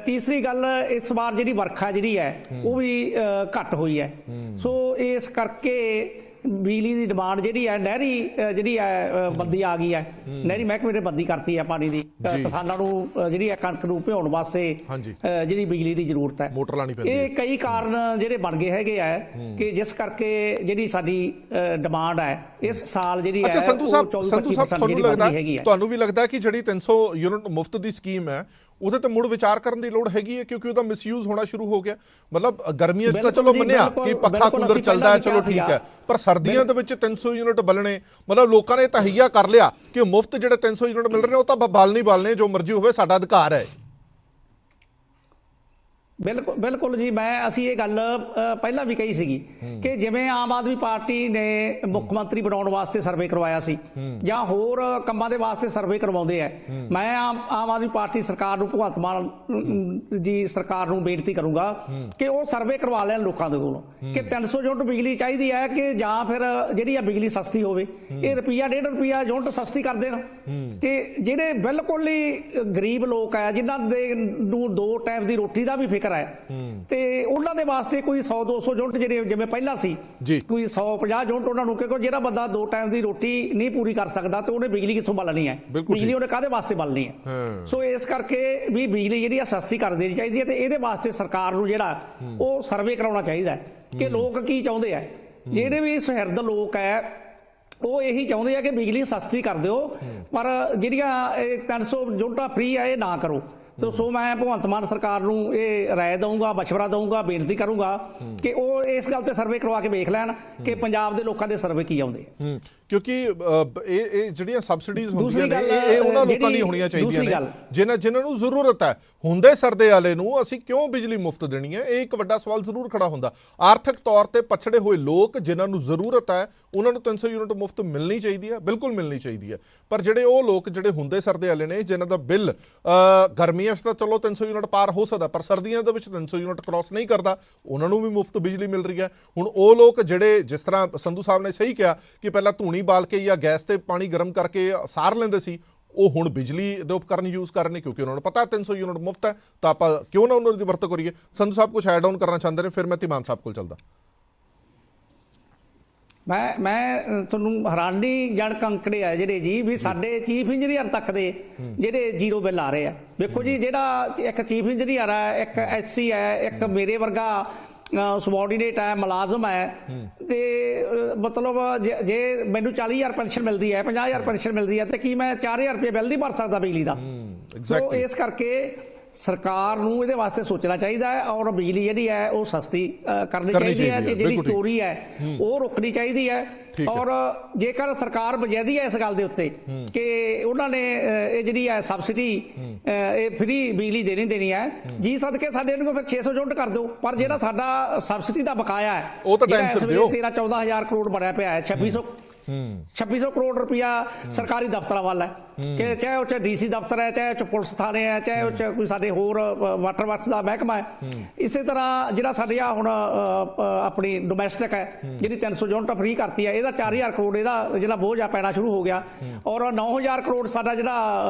ਤੀਸਰੀ ਗੱਲ, ਇਸ ਵਾਰ ਜਿਹੜੀ ਵਰਖਾ ਜਿਹੜੀ ਹੈ ਉਹ ਵੀ ਘੱਟ ਹੋਈ ਹੈ। ਸੋ ਇਸ ਕਰਕੇ ਬਿਜਲੀ ਦੀ ਡਿਮਾਂਡ ਜਿਹੜੀ ਹੈ, ਨਹਿਰੀ ਜਿਹੜੀ ਹੈ ਬੰਦੀ ਆ ਗਈ ਹੈ, ਨਹਿਰੀ ਮਹਿਕਮੇ ਨੇ ਬੰਦੀ ਕਰਤੀ ਹੈ ਪਾਣੀ ਦੀ। ਕਿਸਾਨਾਂ ਨੂੰ ਜਿਹੜੀ ਹੈ ਕਣਕ ਨੂੰ ਭਿਉਣ ਵਾਸਤੇ ਜਿਹੜੀ ਬਿਜਲੀ ਦੀ ਜ਼ਰੂਰਤ ਹੈ, ਮੋਟਰ ਲਾਣੀ ਪੈਂਦੀ ਹੈ। ਇਹ ਕਈ ਕਾਰਨ ਜਿਹੜੇ ਬਣ ਗਏ ਹੈਗੇ ਆ ਕਿ ਜਿਸ ਕਰਕੇ ਜਿਹੜੀ ਸਾਡੀ ਡਿਮਾਂਡ ਹੈ ਇਸ ਸਾਲ ਜਿਹੜੀ ਹੈ ਸੰਧੂ ਸਾਹਿਬ ਤੁਹਾਨੂੰ ਵੀ ਲੱਗਦਾ ਕਿ ਜਿਹੜੀ 300 ਯੂਨਿਟ ਮੁਫਤ ਦੀ ਸਕੀਮ ਹੈ ਉਹਦੇ ਤੇ ਮੁੜ ਵਿਚਾਰ ਕਰਨ ਦੀ ਲੋੜ ਹੈਗੀ ਹੈ, ਕਿਉਂਕਿ ਉਹਦਾ ਮਿਸਯੂਜ਼ ਹੋਣਾ ਸ਼ੁਰੂ ਹੋ ਗਿਆ। ਮਤਲਬ ਗਰਮੀਆਂ 'ਚ ਤਾਂ ਚਲੋ ਮੰਨਿਆ ਕਿ ਪੱਖਾ ਕੂਲਰ ਚੱਲਦਾ ਹੈ, ਚਲੋ ਠੀਕ ਹੈ, ਪਰ ਸਰਦੀਆਂ ਦੇ ਵਿੱਚ 300 ਯੂਨਿਟ ਬਲਣੇ, ਮਤਲਬ ਲੋਕਾਂ ਨੇ ਤਹਈਆ ਕਰ ਲਿਆ ਕਿ ਮੁਫਤ ਜਿਹੜੇ 300 ਯੂਨਿਟ ਮਿਲ ਰਹੇ ਨੇ ਉਹ ਤਾਂ ਬਾਲਣੇ ਜੋ ਮਰਜ਼ੀ ਹੋਵੇ, ਸਾਡਾ ਅਧਿਕਾਰ ਹੈ। ਬਿਲਕੁਲ ਬਿਲਕੁਲ ਜੀ, ਅਸੀਂ ਇਹ ਗੱਲ ਪਹਿਲਾਂ ਵੀ ਕਹੀ ਸੀਗੀ ਕਿ ਜਿਵੇਂ ਆਮ ਆਦਮੀ ਪਾਰਟੀ ਨੇ ਮੁੱਖ ਮੰਤਰੀ ਬਣਾਉਣ ਵਾਸਤੇ ਸਰਵੇ ਕਰਵਾਇਆ ਸੀ ਜਾਂ ਹੋਰ ਕੰਮਾਂ ਦੇ ਵਾਸਤੇ ਸਰਵੇ ਕਰਵਾਉਂਦੇ ਆ, ਮੈਂ ਆਮ ਆਦਮੀ ਪਾਰਟੀ ਸਰਕਾਰ ਨੂੰ, ਭਗਵੰਤ ਮਾਨ ਜੀ ਸਰਕਾਰ ਨੂੰ ਬੇਨਤੀ ਕਰੂੰਗਾ ਕਿ ਉਹ ਸਰਵੇ ਕਰਵਾ ਲੈਣ ਲੋਕਾਂ ਦੇ ਕੋਲੋਂ ਕਿ 300 ਯੂਨਿਟ ਬਿਜਲੀ ਚਾਹੀਦੀ ਹੈ ਕਿ ਜਾਂ ਫਿਰ ਜਿਹੜੀ ਆ ਬਿਜਲੀ ਸਸਤੀ ਹੋਵੇ। ਇਹ ਰੁਪਈਆ 1.5 ਰੁਪਈਆ ਯੂਨਿਟ ਸਸਤੀ ਕਰ ਦੇਣ ਤੇ ਜਿਹੜੇ ਬਿਲਕੁਲ ਹੀ ਗਰੀਬ ਲੋਕ ਆ ਜਿਨ੍ਹਾਂ ਦੇ ਨੂੰ 2 ਟਾਈਮ ਦੀ ਰੋਟੀ ਦਾ ਵੀ ਫਿਕਰ ਹੈ ਤੇ ਉਹਨਾਂ ਦੇ ਵਾਸਤੇ ਕੋਈ 100-200 ਯੂਨਿਟ ਜਿਹੜੇ ਜਿਵੇਂ ਪਹਿਲਾਂ ਸੀ ਕੋਈ 150 ਯੂਨਿਟ ਉਹਨਾਂ ਨੂੰ, ਕਿਉਂਕਿ ਜਿਹੜਾ ਬੰਦਾ 2 ਟਾਈਮ ਦੀ ਰੋਟੀ ਨਹੀਂ ਪੂਰੀ ਕਰ ਸਕਦਾ ਤੇ ਉਹਨੇ ਬਿਜਲੀ ਕਿੱਥੋਂ ਬਾਲਣੀ ਹੈ, ਬਿਜਲੀ ਉਹਨੇ ਕਾਹਦੇ ਵਾਸਤੇ ਬਾਲਣੀ ਹੈ। ਸੋ ਇਸ ਕਰਕੇ ਵੀ ਬਿਜਲੀ ਜਿਹੜੀ ਆ ਸਸਤੀ ਕਰ ਦੇਣੀ ਚਾਹੀਦੀ ਹੈ ਤੇ ਇਹਦੇ ਵਾਸਤੇ ਸਰਕਾਰ ਨੂੰ ਜਿਹੜਾ ਉਹ ਸਰਵੇ ਕਰਾਉਣਾ ਚਾਹੀਦਾ ਹੈ ਕਿ ਲੋਕ ਕੀ ਚਾਹੁੰਦੇ ਆ। ਜਿਹੜੇ ਵੀ ਸੁਹਿਰਦ ਲੋਕ ਹੈ ਉਹ ਇਹੀ ਚਾਹੁੰਦੇ ਆ ਕਿ ਬਿਜਲੀ ਸਸਤੀ ਕਰ ਦਿਓ, ਪਰ ਜਿਹੜੀਆਂ 300 ਯੂਨਿਟਾਂ ਫ੍ਰੀ ਆ ਇਹ ਨਾ ਕਰੋ। तो सो मैं भगवंत मान सरकार नूं ये राय दूंगा, मशवरा दूंगा, बेनती करूंगा कि वो इस गल ते सर्वे करवा के वेख लैण कि पंजाब दे लोकां दे सर्वे की आउंदे क्योंकि ਇਹ ਜਿਹੜੀਆਂ ਸਬਸਿਡੀਜ਼ ਹੁੰਦੀਆਂ ਨੇ ਇਹ ਉਹਨਾਂ ਲੋਕਾਂ ਲਈ ਹੋਣੀਆਂ ਚਾਹੀਦੀਆਂ ਨੇ ਜਿਨ੍ਹਾਂ ਨੂੰ ਜ਼ਰੂਰਤ ਹੈ। ਹੁੰਦੇ ਸਰਦੇ ਵਾਲੇ ਨੂੰ ਅਸੀਂ ਕਿਉਂ ਬਿਜਲੀ ਮੁਫਤ ਦੇਣੀ ਹੈ, ਇਹ ਇੱਕ ਵੱਡਾ ਸਵਾਲ ਜ਼ਰੂਰ ਖੜਾ ਹੁੰਦਾ। ਆਰਥਿਕ ਤੌਰ ਤੇ ਪਛੜੇ ਹੋਏ ਲੋਕ ਜਿਨ੍ਹਾਂ ਨੂੰ ਜ਼ਰੂਰਤ ਹੈ ਉਹਨਾਂ ਨੂੰ 300 ਯੂਨਿਟ ਮੁਫਤ ਮਿਲਣੀ ਚਾਹੀਦੀ ਹੈ, ਬਿਲਕੁਲ ਮਿਲਣੀ ਚਾਹੀਦੀ ਹੈ। ਪਰ ਜਿਹੜੇ ਉਹ ਲੋਕ ਜਿਹੜੇ ਹੁੰਦੇ ਸਰਦੇ ਵਾਲੇ ਨੇ ਜਿਨ੍ਹਾਂ ਦਾ ਬਿੱਲ ਗਰਮੀਆਂ 'ਚ ਤਾਂ ਚਲੋ 300 ਯੂਨਿਟ ਪਾਰ ਹੋ ਸਕਦਾ ਪਰ ਸਰਦੀਆਂ ਦੇ ਵਿੱਚ 300 ਯੂਨਿਟ ਕ੍ਰਾਸ ਨਹੀਂ ਕਰਦਾ, ਉਹਨਾਂ ਨੂੰ ਵੀ ਮੁਫਤ ਬਿਜਲੀ ਮਿਲ ਰਹੀ ਹੈ। ਹੁਣ ਉਹ ਲੋਕ ਜਿਹੜੇ ਜਿਸ ਤਰ੍ਹਾਂ ਸੰਧੂ ਸਾਹਿਬ ਨੇ ਸਹੀ ਕਿਹਾ ਕਿ ਪਹਿਲਾਂ ਧੂਣੀ ਬਾਲ ਕੇ ਜਾਂ ਗੈਸ ਤੇ ਪਾਣੀ ਗਰਮ ਕਰਕੇ ਸਾਰ ਲੈਂਦੇ ਸੀ, ਉਹ ਹੁਣ ਬਿਜਲੀ ਦੇ ਉਪਕਰਨ ਯੂਜ਼ ਕਰ ਰਹੇ ਨੇ ਕਿਉਂਕਿ ਉਹਨਾਂ ਨੂੰ ਪਤਾ 300 ਯੂਨਿਟ ਮੁਫਤ ਹੈ, ਤਾਂ ਆਪਾਂ ਕਿਉਂ ਨਾ ਉਹਨਾਂ ਦੀ ਵਰਤੋਂ ਕਰੀਏ। ਸੰਧੂ ਸਾਹਿਬ ਕੁਝ ਐਡ ਆਨ ਕਰਨਾ ਚਾਹੁੰਦੇ ਨੇ, ਫਿਰ ਮੈਂ ਧੀਮਾਨ ਸਾਹਿਬ ਕੋਲ ਚੱਲਦਾ। ਮੈਂ ਤੁਹਾਨੂੰ ਹੈਰਾਨੀਜਨਕ ਅੰਕੜੇ ਆ ਜਿਹੜੇ ਜੀ ਵੀ ਸਾਡੇ ਚੀਫ ਇੰਜੀਨੀਅਰ ਤੱਕ ਦੇ ਜਿਹੜੇ ਜ਼ੀਰੋ ਬਿੱਲ ਆ ਰਹੇ ਆ। ਵੇਖੋ ਜੀ, ਜਿਹੜਾ ਇੱਕ ਚੀਫ ਇੰਜੀਨੀਅਰ ਹੈ, ਇੱਕ ਐਸਸੀ ਹੈ, ਇੱਕ ਮੇਰੇ ਵਰਗਾ सबॉर्डिनेट है, मुलाजम है, तो मतलब जे मैनू 40,000 पेंशन मिलती है, 50,000 पेंशन मिलती है, तो कि मैं 4,000 रुपये बिल नहीं भर सकता बिजली का। सो इस करके सरकार नूं इहदे वास्ते सोचना चाहिए है और बिजली जिहड़ी है वो सस्ती करनी चाहिए है, जिहड़ी चोरी है वो रोकनी चाहिए है। और जेकर सरकार बजैदी है इस गल दे उत्ते कि उन्होंने ये जिहड़ी है सबसिडी फ्री बिजली देनी है जी, सदके साडे नूं फिर 600 यूनिट कर दो, पर जिहड़ा साडा सबसिडी दा बकाया है वो तो 13-14,000 करोड़ बनया पिया है, 2600 करोड़ रुपया सरकारी दफ्तर वाला है कि चाहे उस DC दफ्तर है, चाहे पुलिस थाने है, चाहे उस कोई साडे होर वाटर वर्क्स का महकमा है। इसी तरह जिहड़ा साडे हुण अपनी डोमैसटिक है जिहड़ी 300 यूनिट फ्री करती है, इहदा 4,000 करोड़ इहदा जिहड़ा बोझ आ पैना शुरू हो गया और 9,000 करोड़ साडा जिहड़ा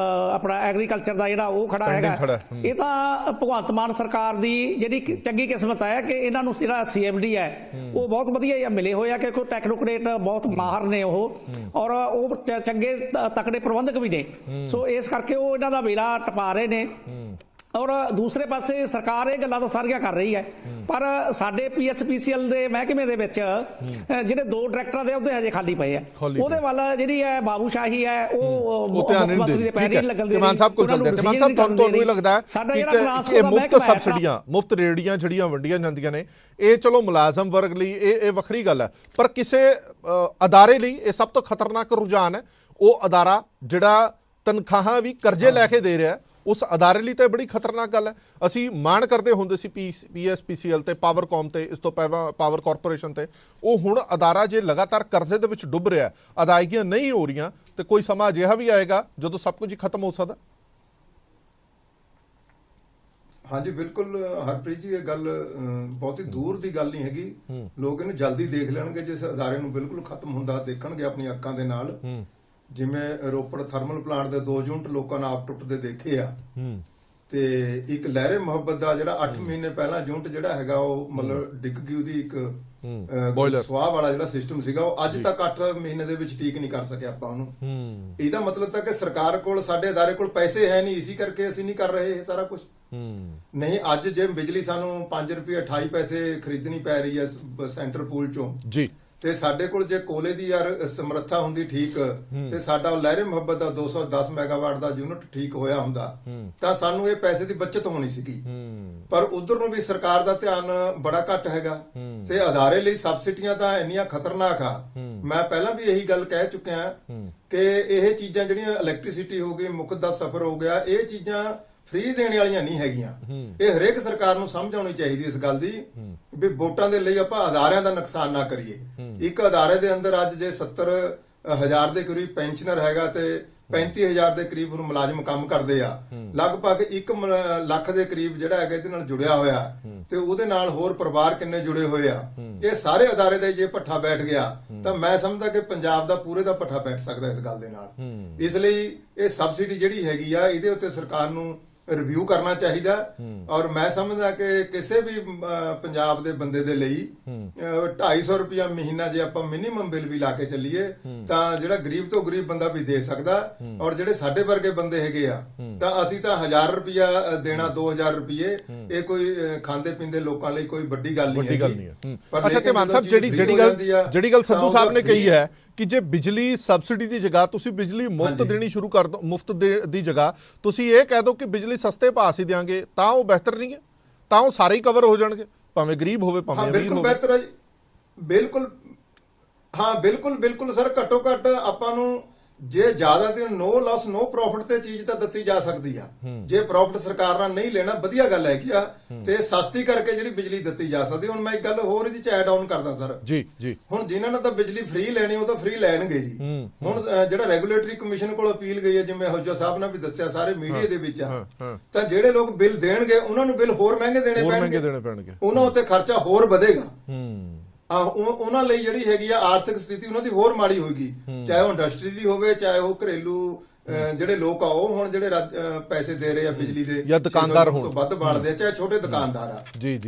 अपना एग्रीकल्चर का जिहड़ा वो खड़ा हैगा। ये तां भगवंत मान सरकार दी जिहड़ी चंगी किस्मत है कि इन्हां नूं जिहड़ा CMD है वो बहुत वधिया मिले होए आ कि कोई टैक्नोक्रेट बहुत माहर ने और वो चंगे तकड़े प्रबंधक भी ने। सो इस करके वो इन्हां दा बेड़ा टपा रहे ने और दूसरे पासे सरकार ये गल्लां तां सारियां कर रही है, पर साडे PSPCL दे महकमे दे विच जिहड़े 2 डायरैक्टरां दे अहुदे हजे खाली पए आ, ਉਹਦੇ ਵੱਲ ਜਿਹੜੀ ਹੈ ਬਾਬੂਸ਼ਾਹੀ ਹੈ ਉਹ ਧਿਆਨ ਨਹੀਂ ਦੇ। ਠੀਕ ਹੈ, ਧੀਮਾਨ ਸਾਹਿਬ ਕੋਲ ਚੱਲਦੇ ਹਾਂ। ਧੀਮਾਨ ਸਾਹਿਬ, ਤੁਹਾਨੂੰ ਹੀ ਲੱਗਦਾ ਹੈ ਕਿ ਇਹ ਮੁਫਤ ਸਬਸਿਡੀਆਂ, ਮੁਫਤ ਰੇਹੜੀਆਂ ਜਿਹੜੀਆਂ ਵੰਡੀਆਂ ਜਾਂਦੀਆਂ ਨੇ, ਇਹ ਚਲੋ ਮੁਲਾਜ਼ਮ ਵਰਗ ਲਈ ਇਹ ਵੱਖਰੀ ਗੱਲ ਹੈ, ਪਰ ਕਿਸੇ ਅਦਾਰੇ ਲਈ ਇਹ ਸਭ ਤੋਂ ਖਤਰਨਾਕ ਰੁਝਾਨ ਹੈ। ਉਹ ਅਦਾਰਾ ਜਿਹੜਾ ਤਨਖਾਹਾਂ ਵੀ ਕਰਜ਼ੇ ਲੈ ਕੇ ਦੇ ਰਿਹਾ ਉਸ ਅਦਾਰੇ ਲਈ ਤਾਂ ਬੜੀ ਖਤਰਨਾਕ ਗੱਲ ਹੈ। ਅਸੀਂ ਮਾਣ ਕਰਦੇ ਹੁੰਦੇ ਸੀ PSPCL ਤੇ ਪਾਵਰਕੌਮ ਤੇ, ਇਸ ਤੋਂ ਪਹਿਲਾਂ ਪਾਵਰ ਕਾਰਪੋਰੇਸ਼ਨ ਤੇ। ਉਹ ਹੁਣ ਅਦਾਰਾ ਜੇ ਲਗਾਤਾਰ ਕਰਜ਼ੇ ਦੇ ਵਿੱਚ ਡੁੱਬ ਰਿਹਾ, ਅਦਾਇਗੀਆਂ ਨਹੀਂ ਹੋ ਰਹੀਆਂ, ਤੇ ਕੋਈ ਸਮਾਂ ਅਜਿਹਾ ਵੀ ਆਏਗਾ ਜਦੋਂ ਸਭ ਕੁਝ ਹੀ ਖਤਮ ਹੋ ਸਕਦਾ। ਹਾਂਜੀ ਬਿਲਕੁਲ ਹਰਪ੍ਰੀਤ ਜੀ, ਇਹ ਗੱਲ ਬਹੁਤ ਹੀ ਦੂਰ ਦੀ ਗੱਲ ਨਹੀਂ ਹੈਗੀ। ਲੋਕ ਇਹਨੂੰ ਜਲਦੀ ਦੇਖ ਲੈਣਗੇ ਜੇ ਇਸ ਅਦਾਰੇ ਨੂੰ ਬਿਲਕੁਲ ਖਤਮ ਹੁੰਦਾ ਦੇਖਣਗੇ ਆਪਣੀ ਅੱਖਾਂ ਦੇ ਨਾਲ। ਜਿਵੇਂ ਰੋਪੜ ਥਰਮਲ ਪਲਾਂਟ ਦੇ 2 ਯੂਨਿਟ ਲੋਕਾਂ ਨੇ ਆਪ ਟੁੱਟਦੇ ਦੇਖੇ ਆ, ਤੇ ਇੱਕ ਲਹਿਰੇ ਮੁਹੱਬਤ ਦਾ ਜਿਹੜਾ 8 ਮਹੀਨੇ ਪਹਿਲਾਂ ਯੂਨਿਟ ਜਿਹੜਾ ਹੈਗਾ ਉਹ ਮਤਲਬ ਡਿੱਗ ਗਈ, ਉਹਦੀ ਇੱਕ ਸਵਾਹ ਵਾਲਾ ਜਿਹੜਾ ਸਿਸਟਮ ਸੀਗਾ ਉਹ ਅੱਜ ਤੱਕ 8 ਮਹੀਨੇ ਦੇ ਵਿੱਚ ਠੀਕ ਨਹੀਂ ਕਰ ਸਕਿਆ ਆਪਾਂ ਉਹਨੂੰ। ਇਹਦਾ ਮਤਲਬ ਤਾਂ ਕਿ ਸਰਕਾਰ ਕੋਲ, ਸਾਡੇ ਅਦਾਰੇ ਕੋਲ ਪੈਸੇ ਹੈ ਨਹੀਂ, ਇਸੇ ਕਰਕੇ ਅਸੀਂ ਨਹੀਂ ਕਰ ਰਹੇ ਇਹ ਸਾਰਾ ਕੁਝ। ਨਹੀਂ, ਅੱਜ ਜੇ ਬਿਜਲੀ ਸਾਨੂੰ 5 ਰੁਪਏ 28 ਪੈਸੇ ਖਰੀਦਣੀ ਪੈ ਰਹੀ ਹੈ ਸੈਂਟਰ ਪੂਲ ਚੋਂ ਜੀ, ਤੇ ਸਾਡੇ ਕੋਲ ਜੇ ਕੋਲੇ ਦੀ ਯਾਰ ਸਮਰੱਥਾ ਹੁੰਦੀ ਠੀਕ, ਤੇ ਸਾਡਾ ਲਹਿਰੇ ਮੁਹੱਬਤ ਦਾ 210 ਮੈਗਾਵਾਟ ਦਾ ਯੂਨਿਟ ਠੀਕ ਹੋਇਆ ਹੁੰਦਾ ਤਾਂ ਸਾਨੂੰ ਇਹ ਪੈਸੇ ਦੀ ਬਚਤ ਹੋਣੀ ਸੀਗੀ। ਪਰ ਉਧਰ ਨੂੰ ਵੀ ਸਰਕਾਰ ਦਾ ਧਿਆਨ ਬੜਾ ਘੱਟ ਹੈਗਾ ਤੇ ਅਦਾਰੇ ਲਈ ਸਬਸਿਡੀਆਂ ਤਾਂ ਇੰਨੀਆਂ ਖਤਰਨਾਕ ਆ। ਮੈਂ ਪਹਿਲਾਂ ਵੀ ਇਹੀ ਗੱਲ ਕਹਿ ਚੁੱਕਿਆ ਕਿ ਇਹ ਚੀਜ਼ਾਂ ਜਿਹੜੀਆਂ ਇਲੈਕਟ੍ਰਿਸਿਟੀ ਹੋ ਗਈ, ਮੁਫਤ ਦਾ ਸਫ਼ਰ ਹੋ ਗਿਆ, ਇਹ ਚੀਜ਼ਾਂ ਫ੍ਰੀ ਦੇਣ ਵਾਲੀਆਂ ਨਹੀਂ ਹੈਗੀਆਂ। ਇਹ ਹਰੇਕ ਸਰਕਾਰ ਨੂੰ ਸਮਝ ਆਉਣੀ ਚਾਹੀਦੀ ਇਸ ਗੱਲ ਦੀ ਵੀ ਵੋਟਾਂ ਦੇ ਲਈ ਆਪਾਂ ਅਦਾਰਿਆਂ ਦਾ ਨੁਕਸਾਨ ਨਾ ਕਰੀਏ। ਇੱਕ ਅਦਾਰੇ ਦੇ ਅੰਦਰ ਅੱਜ ਜੇ 70,000 ਦੇ ਕਰੀਬ ਪੈਨਸ਼ਨਰ ਹੈਗਾ ਤੇ 35,000 ਦੇ ਕਰੀਬ ਹੁਣ ਮੁਲਾਜ਼ਮ ਕੰਮ ਕਰਦੇ ਆ, ਲਗਭਗ 1 ਲੱਖ ਦੇ ਕਰੀਬ ਜਿਹੜਾ ਹੈਗਾ ਇਹਦੇ ਨਾਲ ਜੁੜਿਆ ਹੋਇਆ, ਤੇ ਉਹਦੇ ਨਾਲ ਹੋਰ ਪਰਿਵਾਰ ਕਿੰਨੇ ਜੁੜੇ ਹੋਏ ਆ। ਇਹ ਸਾਰੇ ਅਦਾਰੇ ਦਾ ਜੇ ਪੱਠਾ ਬੈਠ ਗਿਆ ਤਾਂ ਮੈਂ ਸਮਝਦਾ ਕਿ ਪੰਜਾਬ ਦਾ ਪੂਰੇ ਦਾ ਪੱਠਾ ਬੈਠ ਸਕਦਾ ਇਸ ਗੱਲ ਦੇ ਨਾਲ। ਇਸ ਲਈ ਇਹ ਸਬਸਿਡੀ ਜਿਹੜੀ ਹੈਗੀ ਆ ਇਹਦੇ ਉੱਤੇ ਸਰਕਾਰ ਨੂੰ ਰਿਵਿਊ ਕਰਨਾ ਚਾਹੀਦਾ। ਔਰ ਮੈਂ ਸਮਝਦਾ ਕਿ ਕਿਸੇ ਵੀ ਪੰਜਾਬ ਦੇ ਬੰਦੇ ਦੇ ਲਈ 250 ਰੁਪਇਆ ਮਹੀਨਾ ਜੇ ਆਪਾਂ ਮਿਨੀਮਮ ਬਿੱਲ ਵੀ ਲਾ ਕੇ ਚੱਲੀਏ ਤਾਂ ਜਿਹੜਾ ਗਰੀਬ ਤੋਂ ਗਰੀਬ ਬੰਦਾ ਵੀ ਦੇ ਸਕਦਾ। ਔਰ ਜਿਹੜੇ ਸਾਡੇ ਵਰਗੇ ਬੰਦੇ ਹੈਗੇ ਆ ਤਾਂ ਅਸੀਂ ਤਾਂ 1000 ਰੁਪਇਆ ਦੇਣਾ, 2000 ਰੁਪਏ, ਇਹ ਕੋਈ ਖਾਂਦੇ ਪੀਂਦੇ ਲੋਕਾਂ ਲਈ ਕੋਈ ਵੱਡੀ ਗੱਲ ਨਹੀਂ ਹੈ। ਅੱਛਾ ਧੀਮਾਨ ਸਾਹਿਬ, ਜਿਹੜੀ ਗੱਲ ਸੰਧੂ ਸਾਹਿਬ ਨੇ ਕਹੀ ਹੈ ਕਿ ਜੇ ਬਿਜਲੀ ਸਬਸਿਡੀ ਦੀ ਜਗ੍ਹਾ ਤੁਸੀਂ ਬਿਜਲੀ ਮੁਫਤ ਦੇਣੀ ਸ਼ੁਰੂ ਕਰ ਦੋ, ਮੁਫਤ ਦੀ ਜਗ੍ਹਾ ਤੁਸੀਂ ਇਹ ਕਹਿ ਦੋ ਕਿ ਬਿਜਲੀ ਸਸਤੇ ਭਾਅ ਸੀ ਦਿਆਂਗੇ, ਤਾਂ ਉਹ ਬਿਹਤਰ ਨਹੀਂ ਹੈ? ਤਾਂ ਉਹ ਸਾਰੇ ਹੀ ਕਵਰ ਹੋ ਜਾਣਗੇ, ਭਾਵੇਂ ਗਰੀਬ ਹੋਵੇ ਭਾਵੇਂ ਅਮੀਰ ਹੋਵੇ। ਬਿਲਕੁਲ ਬਿਹਤਰ ਹੈ ਜੀ, ਬਿਲਕੁਲ। ਹਾਂ ਬਿਲਕੁਲ ਸਰ, ਘੱਟੋ ਘੱਟ ਆਪਾਂ ਨੂੰ ਜੇ ਜ਼ਿਆਦਾ ਤੇ ਨੋ ਲਾਸ ਨੋ ਪ੍ਰੋਫਿਟ ਤੇ ਚੀਜ਼ ਤਾਂ ਦਿੱਤੀ ਜਾ ਸਕਦੀ ਆ। ਜੇ ਪ੍ਰੋਫਿਟ ਸਰਕਾਰ ਨਾਲ ਨਹੀਂ ਲੈਣਾ, ਵਧੀਆ ਗੱਲ ਹੈਗੀ ਆ, ਤੇ ਸਸਤੀ ਕਰਕੇ ਜਿਹੜੀ ਬਿਜਲੀ ਦਿੱਤੀ ਜਾ ਸਕਦੀ। ਹੁਣ ਮੈਂ ਇੱਕ ਗੱਲ ਹੋਰ ਇਹਦੇ ਚ ਐਡ ਆਨ ਕਰਦਾ ਸਰ। ਜੀ ਹੁਣ ਜਿਨ੍ਹਾਂ ਨੇ ਤਾਂ ਬਿਜਲੀ ਫ੍ਰੀ ਲੈਣੀ ਉਹ ਤਾਂ ਫ੍ਰੀ ਲੈਣਗੇ ਜੀ। ਹੁਣ ਜਿਹੜਾ ਰੈਗੂਲੇਟਰੀ ਕਮਿਸ਼ਨ ਕੋਲ ਅਪੀਲ ਗਈ ਹੈ, ਜਿਵੇਂ ਹੁਜਾ ਸਾਹਿਬ ਨੇ ਵੀ ਦੱਸਿਆ, ਸਾਰੇ ਮੀਡੀਆ ਦੇ ਵਿੱਚ ਆ, ਤਾਂ ਜਿਹੜੇ ਲੋਕ ਬਿੱਲ ਦੇਣਗੇ ਉਹਨਾਂ ਨੂੰ ਬਿੱਲ ਹੋਰ ਮਹਿੰਗੇ ਦੇਣੇ ਪੈਣਗੇ, ਉਹਨਾਂ ਉੱਤੇ ਖਰਚਾ ਹੋਰ ਵਧੇਗਾ। ਉਹਨਾਂ ਲਈ ਜਿਹੜੀ ਹੈਗੀ ਆ ਆਰਥਿਕ ਸਥਿਤੀ ਉਹਨਾਂ ਦੀ ਹੋਰ ਮਾੜੀ ਹੋਏਗੀ, ਚਾਹੇ ਉਹ ਇੰਡਸਟਰੀ ਦੀ ਹੋਵੇ, ਚਾਹੇ ਉਹ ਘਰੇਲੂ ਜਿਹੜੇ ਲੋਕ ਆ ਉਹ ਹੁਣ ਜਿਹੜੇ ਪੈਸੇ ਦੇ ਰਹੇ ਆ ਬਿਜਲੀ ਦੇ ਜਾਂ ਦੁਕਾਨਦਾਰ ਹੋਣ ਵੱਧ ਬਾਲਦੇ ਆ, ਚਾਹੇ ਛੋਟੇ ਦੁਕਾਨਦਾਰ ਆ। ਜੀ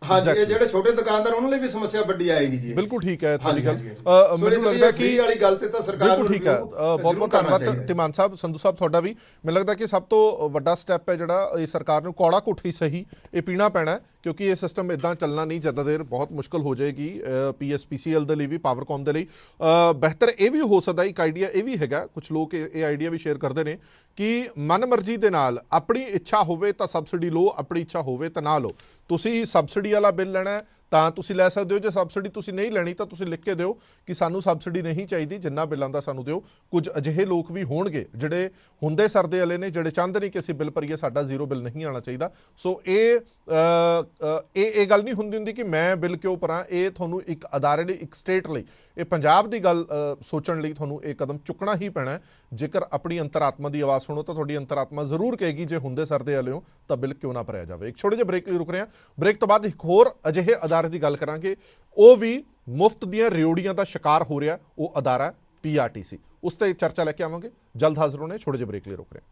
ਹਾਂਜੀ, ਇਹ ਜਿਹੜੇ ਛੋਟੇ ਦੁਕਾਨਦਾਰ ਉਹਨਾਂ ਲਈ ਵੀ ਸਮੱਸਿਆ ਵੱਡੀ ਆਏਗੀ ਜੀ। ਬਿਲਕੁਲ ਠੀਕ ਹੈ ਤੁਹਾਡੀ ਗੱਲ। ਮੈਨੂੰ ਲੱਗਦਾ ਕਿ ਫ੍ਰੀ ਵਾਲੀ ਗੱਲ ਤੇ ਤਾਂ ਸਰਕਾਰ ਨੂੰ ਠੀਕ ਹੈ। ਬਹੁਤ ਬਹੁਤ ਧੰਨਵਾਦ ਧੀਮਾਨ ਸਾਹਿਬ, ਸੰਧੂ ਸਾਹਿਬ ਤੁਹਾਡਾ ਵੀ। ਮੈਨੂੰ ਲੱਗਦਾ ਕਿ ਸਭ ਤੋਂ ਵੱਡਾ ਸਟੈਪ ਹੈ ਜਿਹੜਾ ਇਹ ਸਰਕਾਰ ਨੂੰ ਕੌੜਾ ਘੁੱਟ ਹੀ ਸਹੀ ਇਹ ਪੀਣਾ ਪੈਣਾ, ਕਿਉਂਕਿ ਇਹ ਸਿਸਟਮ ਇਦਾਂ ਚੱਲਣਾ ਨਹੀਂ, ਜ਼ਿਆਦਾ ਦੇਰ ਬਹੁਤ ਮੁਸ਼ਕਲ ਹੋ ਜਾਏਗੀ PSPCL ਦੇ ਲਈ ਵੀ, ਪਾਵਰਕੌਮ ਦੇ ਲਈ। ਬਿਹਤਰ ਇਹ ਵੀ ਹੋ ਸਕਦਾ, ਇੱਕ ਆਈਡੀਆ ਇਹ ਵੀ ਹੈਗਾ, ਕੁਝ ਲੋਕ ਇਹ ਆਈਡੀਆ ਵੀ ਸ਼ੇਅਰ ਕਰਦੇ ਨੇ ਕਿ ਮਨਮਰਜ਼ੀ ਦੇ ਨਾਲ ਆਪਣੀ ਇੱਛਾ ਹੋਵੇ ਤਾਂ ਸਬਸਿਡੀ ਲਓ, ਆਪਣੀ ਇੱਛਾ ਹੋਵੇ ਤਾਂ ਨਾ ਲਓ। ਤੁਸੀਂ ਸਬਸਿਡੀ ਵਾਲਾ ਬਿੱਲ ਲੈਣਾ ਤਾਂ ਤੁਸੀਂ ਲੈ ਸਕਦੇ ਹੋ, ਜੇ ਸਬਸਿਡੀ ਤੁਸੀਂ ਨਹੀਂ ਲੈਣੀ ਤਾਂ ਤੁਸੀਂ ਲਿਖ ਕੇ ਦਿਓ ਕਿ ਸਾਨੂੰ ਸਬਸਿਡੀ ਨਹੀਂ ਚਾਹੀਦੀ, ਜਿੰਨਾ ਬਿੱਲਾਂ ਦਾ ਸਾਨੂੰ ਦਿਓ। ਕੁਝ ਅਜਿਹੇ ਲੋਕ ਵੀ ਹੋਣਗੇ ਜਿਹੜੇ ਹੁੰਦੇ ਸਰਦੇ ਵਾਲੇ ਨੇ, ਜਿਹੜੇ ਚਾਹੁੰਦੇ ਨਹੀਂ ਕਿ ਅਸੀਂ ਬਿੱਲ ਭਰੀਏ, ਸਾਡਾ ਜ਼ੀਰੋ ਬਿੱਲ ਨਹੀਂ ਆਉਣਾ ਚਾਹੀਦਾ। ਸੋ ਇਹ ਗੱਲ ਨਹੀਂ ਹੁੰਦੀ ਕਿ ਮੈਂ ਬਿੱਲ ਕਿਉਂ ਭਰਾਂ। ਇਹ ਤੁਹਾਨੂੰ ਇੱਕ ਅਦਾਰੇ ਲਈ, ਇੱਕ ਸਟੇਟ ਲਈ, ਇਹ ਪੰਜਾਬ ਦੀ ਗੱਲ ਸੋਚਣ ਲਈ ਤੁਹਾਨੂੰ ਇਹ ਕਦਮ ਚੁੱਕਣਾ ਹੀ ਪੈਣਾ। ਜੇਕਰ ਆਪਣੀ ਅੰਤਰਾਤਮਾ ਦੀ ਆਵਾਜ਼ ਸੁਣੋ ਤਾਂ ਤੁਹਾਡੀ ਅੰਤਰਾਤਮਾ ਜ਼ਰੂਰ ਕਹੇਗੀ ਜੇ ਹੁੰਦੇ ਸਰਦੇ ਵਾਲੇ ਹੋ ਤਾਂ ਬਿੱਲ ਕਿਉਂ ਨਾ ਭਰਿਆ ਜਾਵੇ। ਇੱਕ ਛੋਟੇ ਜਿਹੇ ਬ੍ਰੇਕ ਲਈ ਰੁਕ ਰਹੇ ਹਾਂ। ਬ੍ਰੇਕ ਤੋਂ ਬਾਅਦ ਇੱਕ ਹੋਰ ਅਜਿਹੇ ਅਦਾਰੇ ਦੀ ਗੱਲ ਕਰਾਂਗੇ, ਉਹ ਵੀ ਮੁਫਤ ਦੀਆਂ ਰਿਓੜੀਆਂ ਦਾ ਸ਼ਿਕਾਰ ਹੋ ਰਿਹਾ, ਉਹ ਅਦਾਰਾ PRTC। ਉਸ ਤੇ ਚਰਚਾ ਲੈ ਕੇ ਆਵਾਂਗੇ। ਜਲਦ ਹਾਜ਼ਰ ਹੋਣੇ, ਛੋਟੇ ਜਿਹੇ ਬ੍ਰੇਕ ਲਈ ਰੁਕ ਰਹੇ ਹਾਂ।